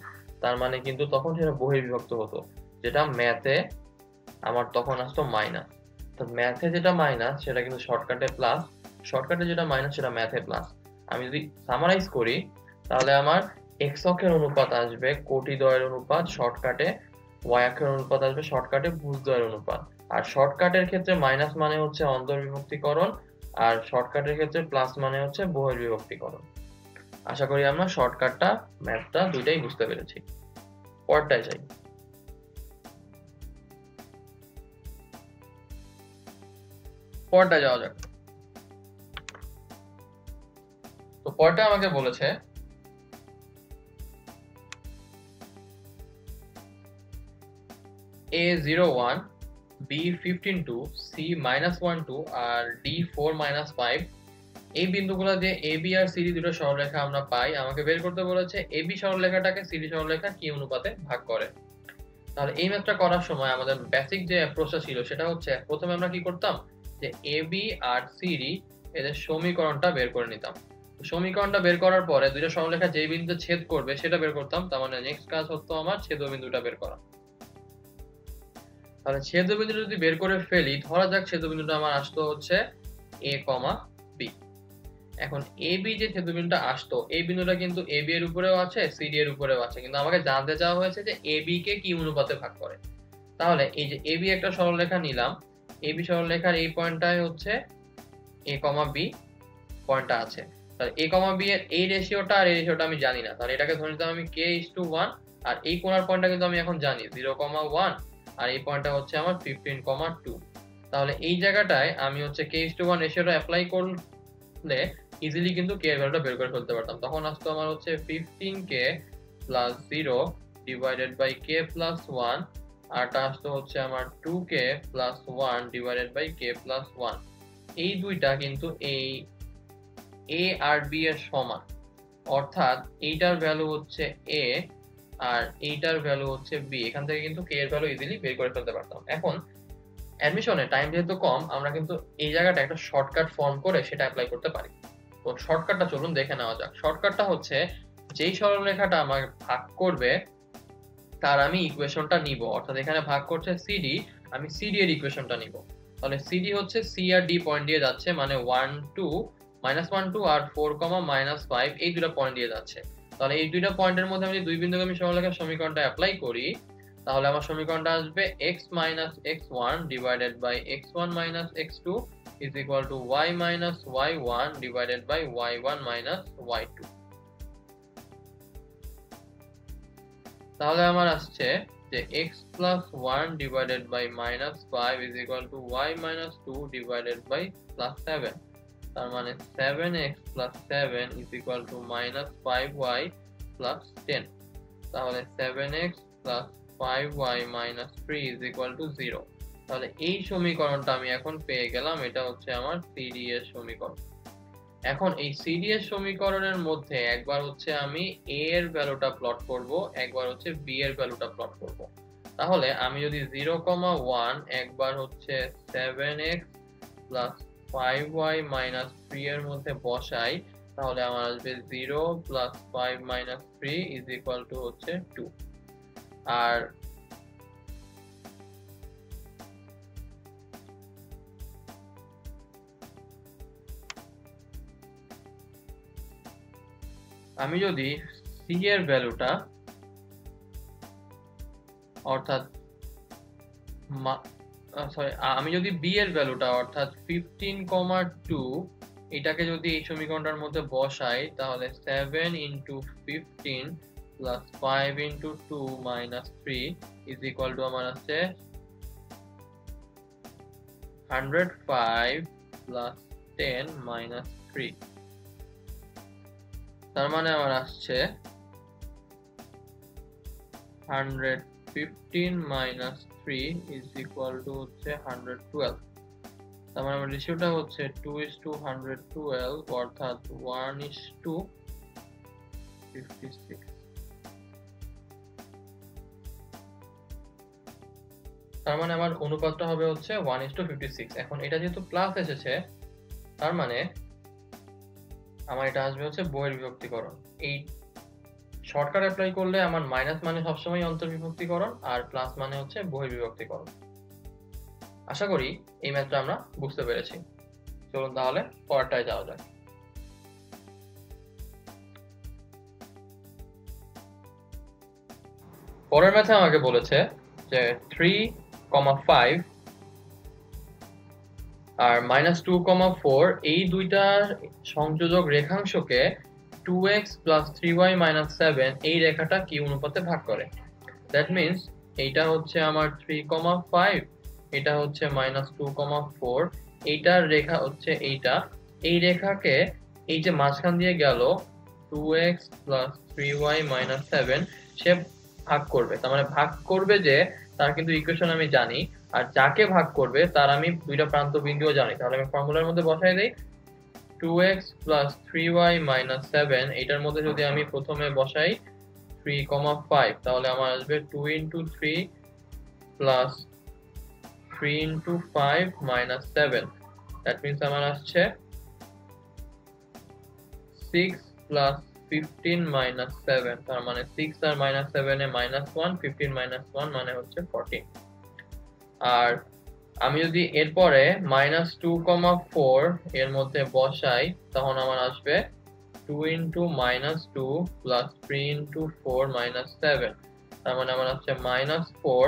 S1: তার মানে কিন্তু তখন সেটা বহির্বিভক্ত হতো, যেটা ম্যাথে আমার তখন আসতো মাইনাস। তো ম্যাথে যেটা মাইনাস সেটা কিন্তু শর্টকাটে প্লাস, শর্টকাটে যেটা মাইনাস সেটা ম্যাথে প্লাস। আমি যদি সামারাইজ করি তাহলে আমার x অক্ষের অনুপাত আসবে কোটিদ্বয়ের অনুপাত শর্টকাটে, y অক্ষের অনুপাত আসবে শর্টকাটে ভুজদ্বয়ের অনুপাত। আর শর্টকাটের ক্ষেত্রে মাইনাস মানে হচ্ছে অন্তর্বিভক্তিকরণ, আর শর্টকাটের ক্ষেত্রে প্লাস মানে হচ্ছে বহির্বিভক্তিকরণ। আশা করি আমরা শর্টকাটটা ম্যাথটা দুইটাই বুঝতে পেরেছি। পরেরটায় যাই। পরেরটা যাওয়া যাক। তো পরেরটা আমাকে বলেছে A01, B15:2, C-12 আর D4-5 এই বিন্দুগুলো দিয়ে AB আর CD দুটো সরলরেখা আমরা পাই। আমাকে বের করতে বলেছে AB সরলরেখাটাকে CD সরলরেখা কি অনুপাতে ভাগ করে। তাহলে এই ম্যাথটা করার সময় আমাদের বেসিক যে অ্যাপ্রোচটা ছিল সেটা হচ্ছে প্রথমে আমরা কি করতাম যে AB আর CD এদের সমীকরণটা বের করে নিতাম। সমীকরণটা বের করার পরে দুইটা সরলরেখা যেই বিন্দুতে ছেদ করবে সেটা বের করতাম। তার মানে নেক্সট কাজ হতো আমার ছেদবিন্দুটা বের করা। তাহলে ছেদবিন্দু যদি বের করে ফেলি, ধরা যাক ছেদবিন্দুটা আমার আসতো হচ্ছে A, B। এখন AB যে ছেদবিন্দুটা আসতো এই বিন্দুটা কিন্তু AB এর উপরেও আছে CD এর উপরেও আছে, কিন্তু আমাকে জানতে চাওয়া হয়েছে যে AB কে কি অনুপাতে ভাগ করে। তাহলে এই যে AB একটা সরলরেখা নিলাম, AB সরলরেখার এই পয়েন্টটাই হচ্ছে A, B পয়েন্টটা আছে। তাহলে A, B এর এই রেশিওটা আর এই রেশিওটা আমি জানি না, তাহলে এটাকে ধরে নিতাম আমি k:1। আর এই কোণার পয়েন্টটা কিন্তু আমি এখন জানি 0,1, আর এই পয়েন্টটা হচ্ছে আমার 15,2। তাহলে এই জায়গাটায় আমি হচ্ছে k:1 রেশিওটা অ্যাপ্লাই করলে ইজিলি কিন্তু k এর ভ্যালুটা বের করে ফেলতে পারতাম। তখন আসতো আমার হচ্ছে 15k + 0 ডিভাইডেড বাই k + 1, আরটা আসতো হচ্ছে আমার 2k + 1 ডিভাইডেড বাই k + 1। এই দুইটা কিন্তু এই এ আর বি এর সমান, অর্থাৎ এইটার ভ্যালু হচ্ছে এ আর এইটার ভ্যালু হচ্ছে বি। এখান থেকে কিন্তু কে এর ভ্যালু ইজিলি বের করে ফেলতে পারতাম। এখন অ্যাডমিশনে টাইম যেহেতু কম, আমরা কিন্তু এই জায়গাটা একটা শর্টকাট ফর্ম করে সেটা অ্যাপ্লাই করতে পারি। তো শর্টকাটটা চলুন দেখে নেওয়া যাক। শর্টকাটটা হচ্ছে যেই সরলরেখাটা আমার ভাগ করবে তার আমি ইকুয়েশনটা নিব, অর্থাৎ এখানে ভাগ করছে সিডি, আমি সিডি এর ইকুয়েশনটা নিব। তাহলে সিডি হচ্ছে সি আর ডি পয়েন্ট দিয়ে যাচ্ছে, মানে 1 2 -1 2 আর 4, -5 এই দুটো পয়েন্ট দিয়ে যাচ্ছে। তাহলে এই দুইটা পয়েন্টের মধ্যে আমি যদি দুই বিন্দুগামী সরলরেখার সমীকরণটা অ্যাপ্লাই করি, তাহলে আমার সমীকরণটা আসবে x - x1 divided by x1 - x2 is equal to y - y1 divided by y1 - y2। তাহলে আমার আসছে যে x plus 1 divided by -5 is equal to y minus 2 divided by plus 7। তার মানে 7x plus 7 is equal to minus 5y plus 10। তাহলে 7x plus 5y minus 3 is equal to 0। তাহলে এই সমীকরণটা আমি এখন পেয়ে গেলাম, এটা হচ্ছে আমার সিডি এর সমীকরণ। এখন এই সিডি এর সমীকরণের মধ্যে একবার হচ্ছে আমি a এর ভ্যালুটা প্লট করব, একবার হচ্ছে b এর ভ্যালুটা প্লট করব। তাহলে আমি যদি 0, 1 একবার হচ্ছে 7x plus 5y minus 3 এর মধ্যে বসাই, তাহলে আমার আসবে 0 plus 5 minus 3 is equal to হচ্ছে 2। আর আমি যদি c এর ভ্যালুটা অর্থাৎ আমি যদি b এর ভ্যালুটা অর্থাৎ 15, 2 এটাকে যদি এই সমীকরণটার মধ্যে বসাই, তাহলে 7 into 15 plus 5 into 2 minus 3 is equal to আমার আছে 105 plus 10 minus 3। তার মানে আমার আসছে 115 minus 3 is equal to হচ্ছে 112। তার মানে আমার রেশিওটা হচ্ছে 2:112, অর্থাৎ 1:56। তার মানে আমার অনুপাতটা হবে হচ্ছে 1:56। এখন এটা যেহেতু প্লাস এসেছে, তার মানে আমার এটা আসবে হচ্ছে বহির্বিভক্তিকরণ। এই শর্টকাট অ্যাপ্লাই করলে আমার মাইনাস মানে সবসময় অন্তর্বিভক্তিকরণ আর প্লাস মানে হচ্ছে বহির্বিভক্তিকরণ। আশা করি এই ম্যাথটা আমরা বুঝতে পেরেছি। চলুন তাহলে পরেরটায় যাওয়া যাক। পরের ম্যাথে আমাকে বলেছে যে 3, 5 আর -2, 4 এই দুইটা সংযোজক রেখাংশকে 2x plus 3y minus 7 এই রেখাটা কি অনুপাতে ভাগ করে। দ্যাট মিন্স এইটা হচ্ছে আমার 3, 5, এটা হচ্ছে -2, 4, এইটার রেখা হচ্ছে এইটা। এই রেখাকে এই যে মাঝখান দিয়ে গেল 2x plus 3y minus 7 সে ভাগ করবে। তার মানে ভাগ করবে যে তার কিন্তু ইকুয়েশন আমি জানি, আর যাকে ভাগ করবে তার আমি দুইটা প্রান্ত বিন্দুও জানি। তাহলে আমি ফর্মুলার মধ্যে বসাই দেই 2x plus 3y minus 7, এটার মধ্যে যদি আমি প্রথমে বসাই 3, 5, তাহলে আমার আসবে 2 into 3 plus 3 into 5 minus 7। That means আমার আসছে 6 plus 15 minus 7। তার মানে 6 আর -7 এ -1, 15 -1 মানে হচ্ছে 14। আর আমি যদি এরপরে -2, 4 এর মধ্যে বসাই, তখন আমার আসবে 2 into -2 plus 3 into 4 minus 7। তার মানে আমার আসছে -4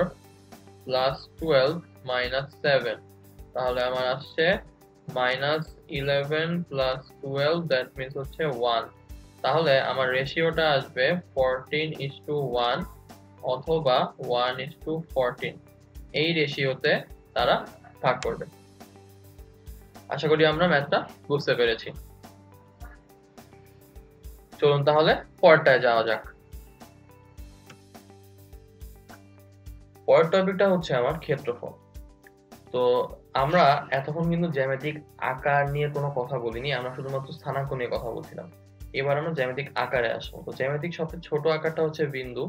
S1: plus 12 minus 7। তাহলে আমার আসছে -11 plus 12, that means হচ্ছে 1। তাহলে আমার রেশিওটা আসবে 14:1 অথবা 1:14। এই রেশিওতে তারা ভাগ করবে। আশা করি আমরা ম্যাথটা বুঝতে পেরেছি। চলুন তাহলে পরেরটায় যাওয়া যাক। পরের টপিকটা হচ্ছে আমার ক্ষেত্রফল। তো আমরা এতক্ষণ কিন্তু জ্যামিতিক আকার নিয়ে কোনো কথা বলিনি, আমরা শুধুমাত্র স্থানাঙ্ক নিয়ে কথা বলছিলাম। এবার আমরা জ্যামিতিক আকারে আসবো। তো জ্যামিতিক সবচেয়ে ছোট আকারটা হচ্ছে বিন্দু,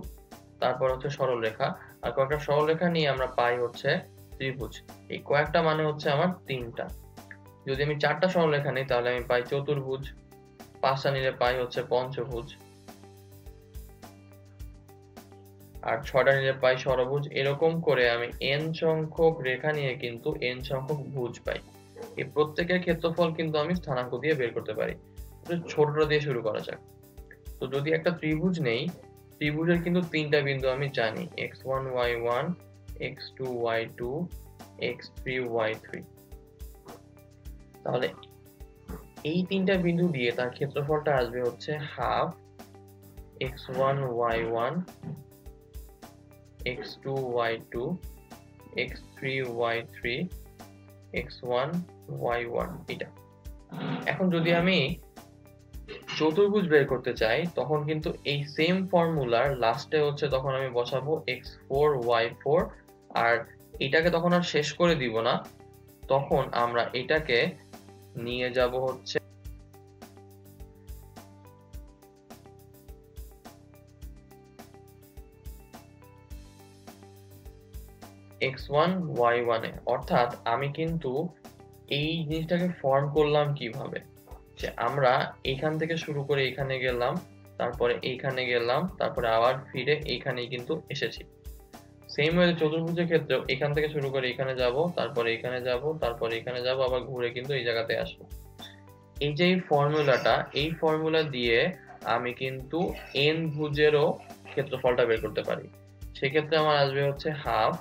S1: তারপর হচ্ছে সরলরেখা, আর কয়েকটা সরলরেখা নিয়ে আমরা পাই হচ্ছে ত্রিভুজ। এই কয়েকটা মানে হচ্ছে আমার 3টা। যদি আমি 4টা সরলরেখা নিই তাহলে আমি পাই চতুর্ভুজ, 5টা নিলে পাই হচ্ছে পঞ্চভুজ, আর 6টা নিলে পাই ষড়ভুজ। এরকম করে আমি n সংখ্যক রেখা নিয়ে কিন্তু n সংখ্যক ভুজ পাই। এই প্রত্যেকের ক্ষেত্রফল কিন্তু আমি স্থানাঙ্ক দিয়ে বের করতে পারি। ছোটটা দিয়ে শুরু করা যাক। তো যদি একটা ত্রিভুজ নেই, ত্রিভুজের কিন্তু 3টা বিন্দু আমি জানি, x1 y1, x2 y2, x3 y3। তাহলে এই 3টা বিন্দু দিয়ে তার ক্ষেত্রফলটা আসবে হচ্ছে half x1 y1, x2 y2, x3 y3, x1 y1 এটা। এখন যদি আমি চতুর্ভুজ বের করতে চাই তখন কিন্তু এই সেম ফর্মুলার লাস্টে হচ্ছে তখন আমি বসাবো x4 y4, আর এটাকে তখন আর শেষ করে দিব না, তখন আমরা এটাকে নিয়ে যাব হচ্ছে x1 y1 এ। অর্থাৎ আমি কিন্তু এই জিনিসটাকে ফর্ম করলাম কিভাবে, যে আমরা এইখান থেকে শুরু করে এখানে গেলাম, তারপরে এইখানে গেলাম, তারপরে আবার ফিরে এইখানেই কিন্তু এসেছি। সেম ওয়ে চতুর্ভুজের ক্ষেত্রেও এখান থেকে শুরু করে এখানে যাব, তারপরে এখানে যাব, তারপরে এখানে যাব, আবার ঘুরে কিন্তু এই জায়গাতে আসবো। এই যে ফর্মুলাটা, এই ফর্মুলা দিয়ে আমি কিন্তু n ভুজেরও ক্ষেত্রফলটা বের করতে পারি। সেক্ষেত্রে আমার আসবে হচ্ছে half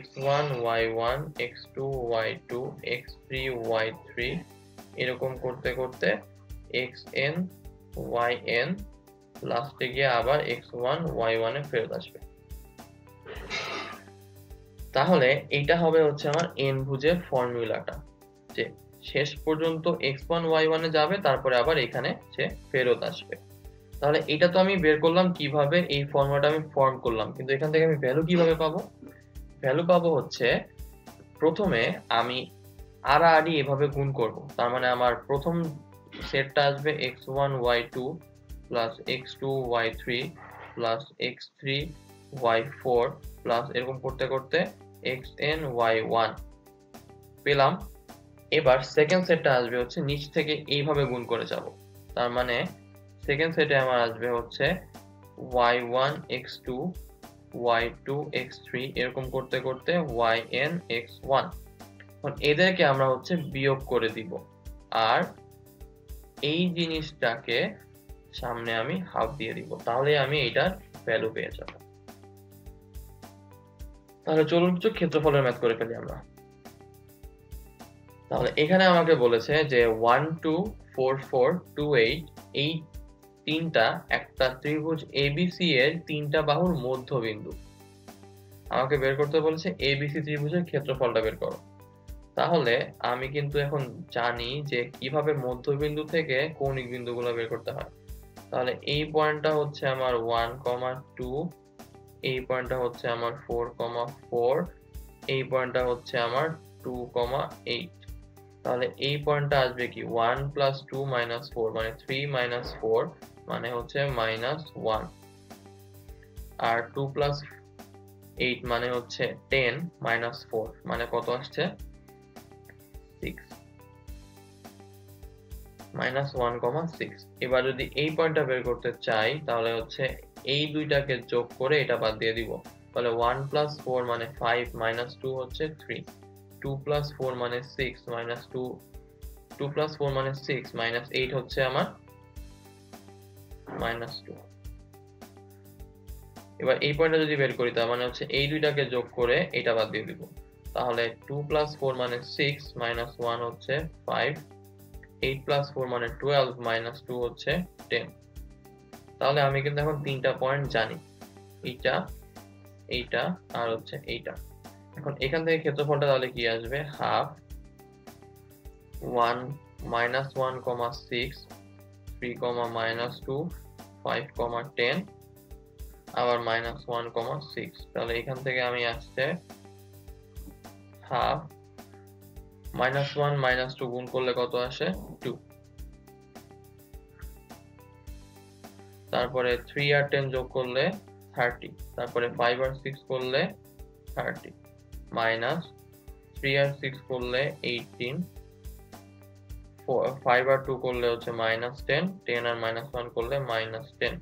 S1: x1 y1, x2 y2, x3 y3, এরকম করতে করতে xn yn, লাস্টে গিয়ে আবার x1 y1 এ ফেরত আসবে। তাহলে এইটা হবে হচ্ছে আমার n ভুজের ফর্মুলাটা, যে শেষ পর্যন্ত x1 y1 এ যাবে, তারপরে আবার এখানে সে ফেরত আসবে। তাহলে এটা তো আমি বের করলাম কিভাবে, এই ফর্মুলাটা আমি ফর্ম করলাম, কিন্তু এখান থেকে আমি ভ্যালু কিভাবে পাবো? ভ্যালু পাবো হচ্ছে প্রথমে আমি আড়াআড়ি এভাবে গুণ করব। তার মানে আমার প্রথম সেটটা আসবে x1 y2 plus x2 y3 plus x3 y4 plus এরকম করতে করতে xn y1 পেলাম। এবার সেকেন্ড সেটটা আসবে হচ্ছে নিচ থেকে এইভাবে গুণ করে যাব। তার মানে সেকেন্ড সেটে আমার আসবে হচ্ছে y1 x2 y2 x3 এরকম করতে করতে yn x1। এখন এদেরকে আমরা হচ্ছে বিয়োগ করে দিব, আর এই জিনিসটাকে সামনে আমি হাফ দিয়ে দিব, তাহলে আমি এটার ভ্যালু পেয়ে যাব। তাহলে চলুন কিছু ক্ষেত্রফলের ম্যাথ করে ফেলি আমরা। তাহলে এখানে আমাকে বলেছে যে 1 2 4 4 2 8 এই তিনটা একটা ত্রিভুজ ABC এর 3টা বাহুর মধ্যবিন্দু। আমাকে বের করতে বলেছে ABC ত্রিভুজের ক্ষেত্রফলটা বের করো। তাহলে আমি কিন্তু এখন জানি যে কিভাবে মধ্যবিন্দু থেকে কৌণিক বিন্দুগুলো বের করতে হয়। তাহলে এই পয়েন্টটা হচ্ছে আমার 1,2, এই পয়েন্টটা হচ্ছে আমার 4,4, এই পয়েন্টটা হচ্ছে আমার 2,8। তাহলে এই পয়েন্টটা আসবে কি 1 প্লাস 2 মাইনাস 4 মানে 3 মাইনাস 4 মানে হচ্ছে মাইনাস 1, আর 2 প্লাস 8 মানে হচ্ছে 10 মাইনাস 4 মানে কত আসছে 6 মাইনাস 1,6। এবার যদি এই পয়েন্টটা বের করতে চাই তাহলে হচ্ছে এই দুইটাকে যোগ করে এটা বাদ দিয়ে দিব। তাহলে 1 প্লাস 4 মানে 5 মাইনাস 2 হচ্ছে 3, 2 প্লাস 4 মানে 6 মাইনাস 2, 2 প্লাস 4 মানে 6 মাইনাস 8 হচ্ছে আমার মাইনাস 2। এবার এই পয়েন্টটা যদি বের করি তার মানে হচ্ছে এই দুইটাকে যোগ করে এটা বাদ দিয়ে দিব। তাহলে 2 প্লাস 4 মানে 6 মাইনাস 1 হচ্ছে 5, 8 প্লাস 4 মানে 12 মাইনাস 2 হচ্ছে 10। তাহলে আমি কিন্তু এখন 3টা পয়েন্ট জানি, এইটা, এইটা আর হচ্ছে এইটা। এখন এখান থেকে ক্ষেত্রফলটা তাহলে কি আসবে হাফ 1 মাইনাস 1,6, 3, মাইনাস 2, 5, 10 আবার মাইনাস 1,6। তাহলে এখান থেকে আমি আসছে হাফ -1 -2 গুণ করলে কত আসে 2, তারপরে 3 আর 10 যোগ করলে 30, তারপরে 5 আর 6 করলে 30, মাইনাস 3 আর 6 করলে 18, 5 আর 2 করলে হচ্ছে -10, 10 আর -1 করলে -10।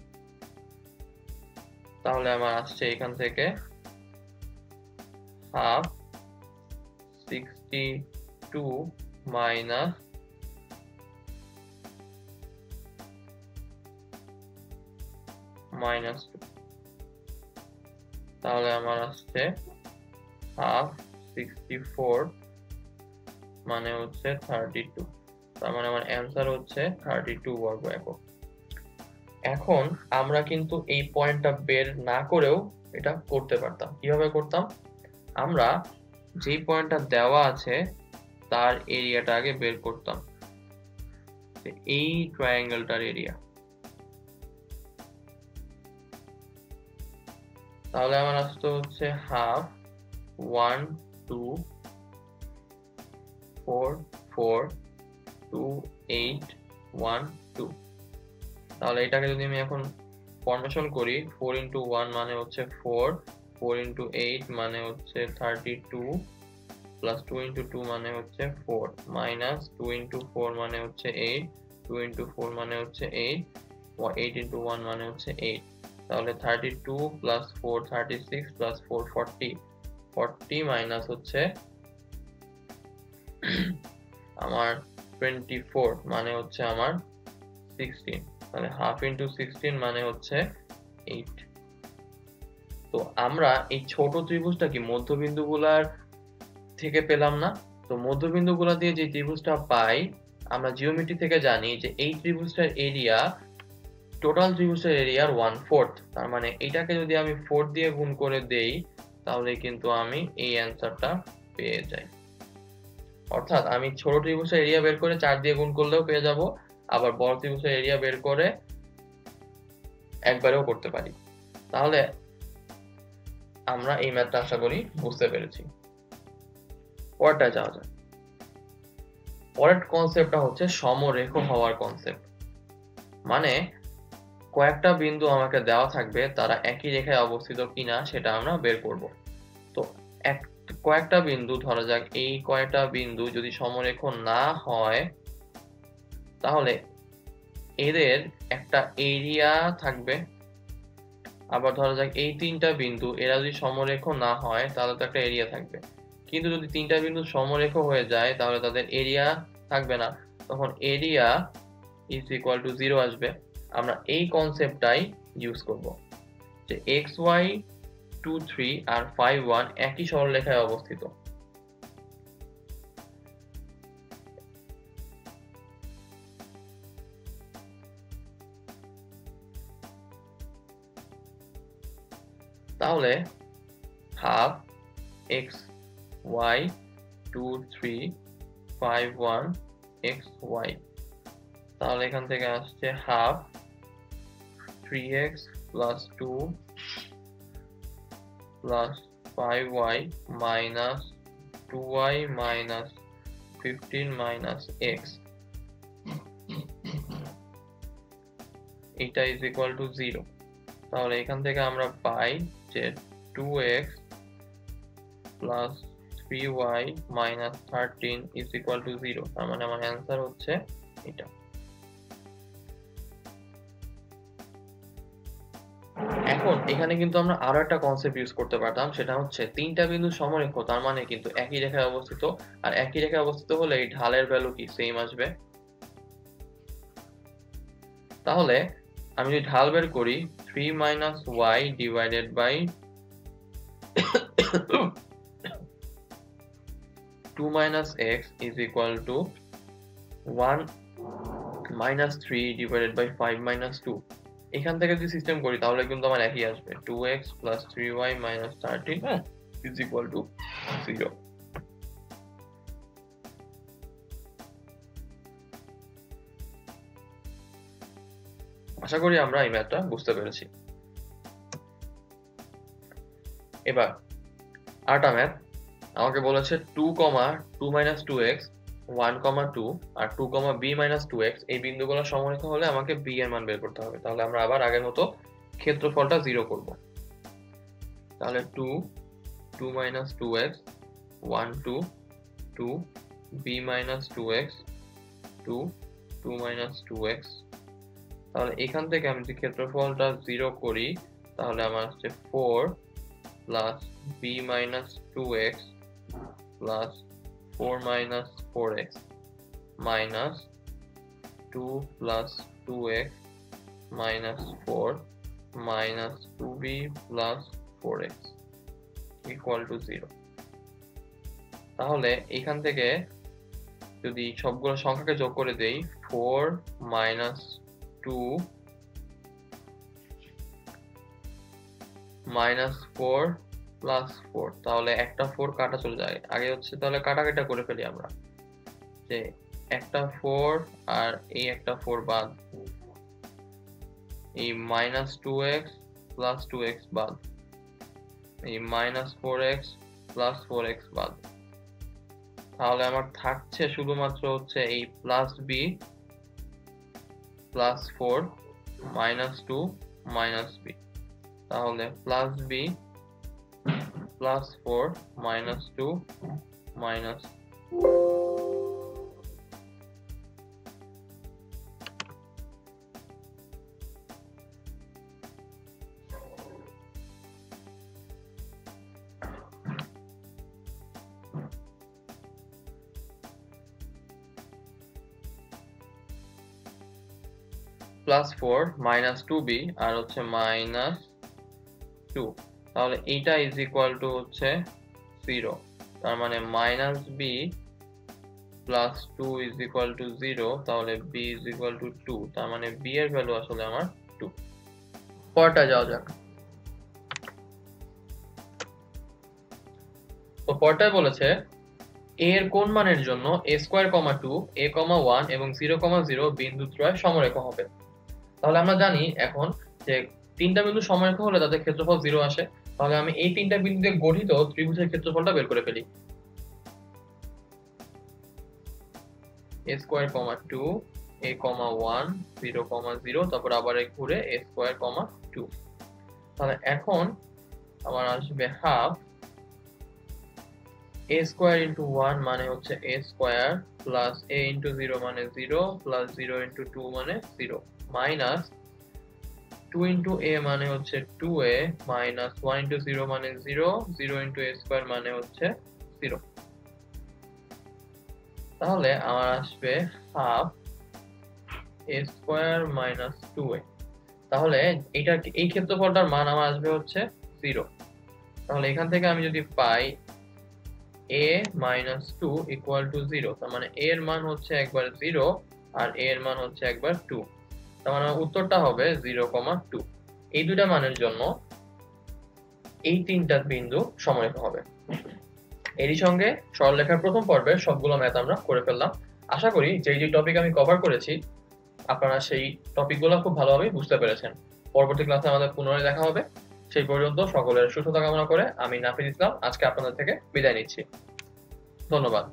S1: তাহলে আমার আসছে এখান থেকে হাফ 62 মাইনাস -2, তাহলে আমার আসছে হাফ 64 মানে হচ্ছে 32, তার মানে আমার অ্যান্সার হচ্ছে 32 বর্গ একক। এখন আমরা কিন্তু এই পয়েন্টটা বের না করেও এটা করতে পারতাম। কিভাবে করতাম? আমরা যেই পয়েন্টটা দেওয়া আছে তার এরিয়াটা আগে বের করতাম, এই ট্রায়াঙ্গেলটার এরিয়া। তাহলে আমার আসতে হচ্ছে হাফ 1 2 4 4 2 8 1 2। তাহলে এটাকে যদি আমি এখন ফর্মেশন করি, 4 × 1 মানে হচ্ছে 4, 4 × 8 মানে হচ্ছে 32, প্লাস 2 × 2 মানে হচ্ছে 4, মাইনাস 2 × 4 মানে হচ্ছে 8, 2 × 4 মানে হচ্ছে 8, 8 × 1 মানে হচ্ছে 8। তাহলে 32 প্লাস 4 36 প্লাস 4 40, 40 মাইনাস হচ্ছে আমার 24 মানে হচ্ছে আমার 16, তাহলে হাফ × 16 মানে হচ্ছে 8। তো আমরা এই ছোট ত্রিভুজটা কি মধ্যবিন্দুগুলার থেকে পেলাম না? তো মধ্যবিন্দুগুলা দিয়ে যে ত্রিভুজটা পাই, আমরা জিওমেট্রি থেকে জানি যে এই ত্রিভুজটার এরিয়া টোটাল ত্রিভুজের এরিয়ার 1/4, তার মানে এটাকে যদি আমি 4 দিয়ে গুণ করে দেই তাহলে কিন্তু আমি এই অ্যান্সারটা পেয়ে যাই। অর্থাৎ আমি ছোট ত্রিভুজের এরিয়া বের করে 4 দিয়ে গুণ করলেও পেয়ে যাব, আবার বড় ত্রিভুজের এরিয়া বের করে একবারেও করতে পারি। তাহলে আমরা এই ম্যাথটা আশা করি বুঝতে পেরেছি। পরেরটা যাওয়া যাক। পরের কনসেপ্টটা হচ্ছে সমরেখ হওয়ার কনসেপ্ট। মানে কয়েকটা বিন্দু আমাকে দেওয়া থাকবে, তারা একই রেখায় অবস্থিত কিনা সেটা আমরা বের করব। তো কয়েকটা বিন্দু, ধরা যাক এই কয়েকটা বিন্দু যদি সমরেখ না হয় তাহলে এদের একটা এরিয়া থাকবে। আবার ধরা যাক এই তিনটা বিন্দু এরা যদি সমরেখ না হয় তাহলে তো একটা এরিয়া থাকবে, কিন্তু যদি তিনটা বিন্দু সমরেখ হয়ে যায় তাহলে তাদের এরিয়া থাকবে না, তখন এরিয়া ইজ ইকুয়াল টু 0 আসবে। আমরা এই কনসেপ্টটাই ইউজ করব যে xy 2 3 আর 5 1 একই সরলরেখায় অবস্থিত। তাহলে half x y 2 3 5 1 x y, তাহলে এখান থেকে আসছে half 3x plus 2 plus 5y minus 2y minus 15 minus x, এটা ইজ ইকুয়াল টু 0। তাহলে এখান থেকে আমরা পাই যে 2x plus 3y minus 13 is equal to 0, তার মানে আমার অ্যান্সার হচ্ছে এটা। এখন এখানে কিন্তু আমরা আরো একটা কনসেপ্ট ইউজ করতে পারতাম, সেটা হচ্ছে তিনটা বিন্দু সমরেখ, তার মানে কিন্তু একই রেখায় অবস্থিত, আর একই রেখায় অবস্থিত হলে এই ঢালের ভ্যালু কি সেম আসবে। তাহলে আমি যদি ঢাল বের করি 3 - y divided by 2 - x is equal to 1 - 3 divided by 5 - 2। এখান থেকে যদি সিস্টেম করি তাহলে কিন্তু আমার একই আসবে, 2x plus 3y minus 13 is equal to 0। আশা করি আমরা এই ম্যাথটা বুঝতে পেরেছি। এবার আরেকটা ম্যাথ, আমাকে বলেছে 2, 2 - 2x, 1, 2 আর 2, b - 2x এই বিন্দুগুলো সমরেখা হলে আমাকে b এর মান বের করতে হবে। তাহলে আমরা আবার আগের মতো ক্ষেত্রফলটা 0 করব। তাহলে 2, 2 - 2x, 1, 2, 2, b - 2x, 2, 2 - 2x। তাহলে এখান থেকে আমি যদি ক্ষেত্রফলটা 0 করি তাহলে আমার হচ্ছে 4 plus b - 2x plus 4 - 4x minus 2 plus 2x minus 4 minus 2b plus 4x equal to 0। তাহলে এখান থেকে যদি সবগুলো সংখ্যাকে যোগ করে দেই 4 minus 2 minus 4 plus 4, তাহলে একটা 4 কাটা চলে যায়। আগে হচ্ছে তাহলে কাটাকাটা করে ফেলি আমরা, যে একটা 4 আর এই একটা 4 বাদ, এই minus 2x plus 2x বাদ, এই minus 4x plus 4x বাদ। তাহলে আমার থাকছে শুধুমাত্র হচ্ছে এই plus b plus 4 minus 2 minus b। তাহলে plus b plus 4 minus 2 minus plus 4 minus 2b আর হচ্ছে minus 2। তাহলে এইটা ইজ ইকুয়াল টু হচ্ছে 0। তার মানে minus b plus 2 is equal to 0। তাহলে b ইজ ইকুয়াল টু 2। তার মানে b এর ভ্যালু আসলে আমার 2। পরটা যাওয়া যাক। তো পরটায় বলেছে a এর কোন মানের জন্য a², 2, a, 1 এবং 0, 0 বিন্দুত্রয় সমরেখা হবে। তাহলে আমরা জানি এখন যে তিনটা বিন্দু সমরেখা হলে তাদের ক্ষেত্রফল 0 আসে। তাহলে আমি এই তিনটা বিন্দু দিয়ে গঠিত ত্রিভুজের ক্ষেত্রফলটা বের করে ফেলি। a², 2, a, 1, 0, 0, তারপর আবার ঘুরে a², 2। তাহলে এখন আমার আসবে হাফ a² into 1 মানে হচ্ছে a² প্লাস a into 0 মানে 0 প্লাস 0 into 2 মানে 0 মাইনাস 2 into a মানে হচ্ছে 2a মাইনাস 1 into 0 মানে 0, 0 into a² মানে হচ্ছে 0। তাহলে আমার আসবে হাফ a² minus 2a। তাহলে এই ক্ষেত্রফলটার মান আমার আসবে হচ্ছে 0। তাহলে এখান থেকে আমি যদি পাই a minus 2 equal to 0, তার মানে a এর মান হচ্ছে একবার 0 আর a এর মান হচ্ছে একবার 2। তার মানে উত্তরটা হবে 0, 2। এই দুইটা মানের জন্য এই তিনটা বিন্দু সমরেখা হবে। এরই সঙ্গে সরলরেখার প্রথম পর্বের সবগুলো ম্যাথ আমরা করে ফেললাম। আশা করি যে টপিক আমি কভার করেছি আপনারা সেই টপিকগুলো খুব ভালোভাবে বুঝতে পেরেছেন। পরবর্তী ক্লাসে আমাদের পুনরায় দেখা হবে। সেই পর্যন্ত সকলের সুস্থতা কামনা করে আমি নাফিজ ইসলাম আজকে আপনাদের থেকে বিদায় নিচ্ছি। ধন্যবাদ।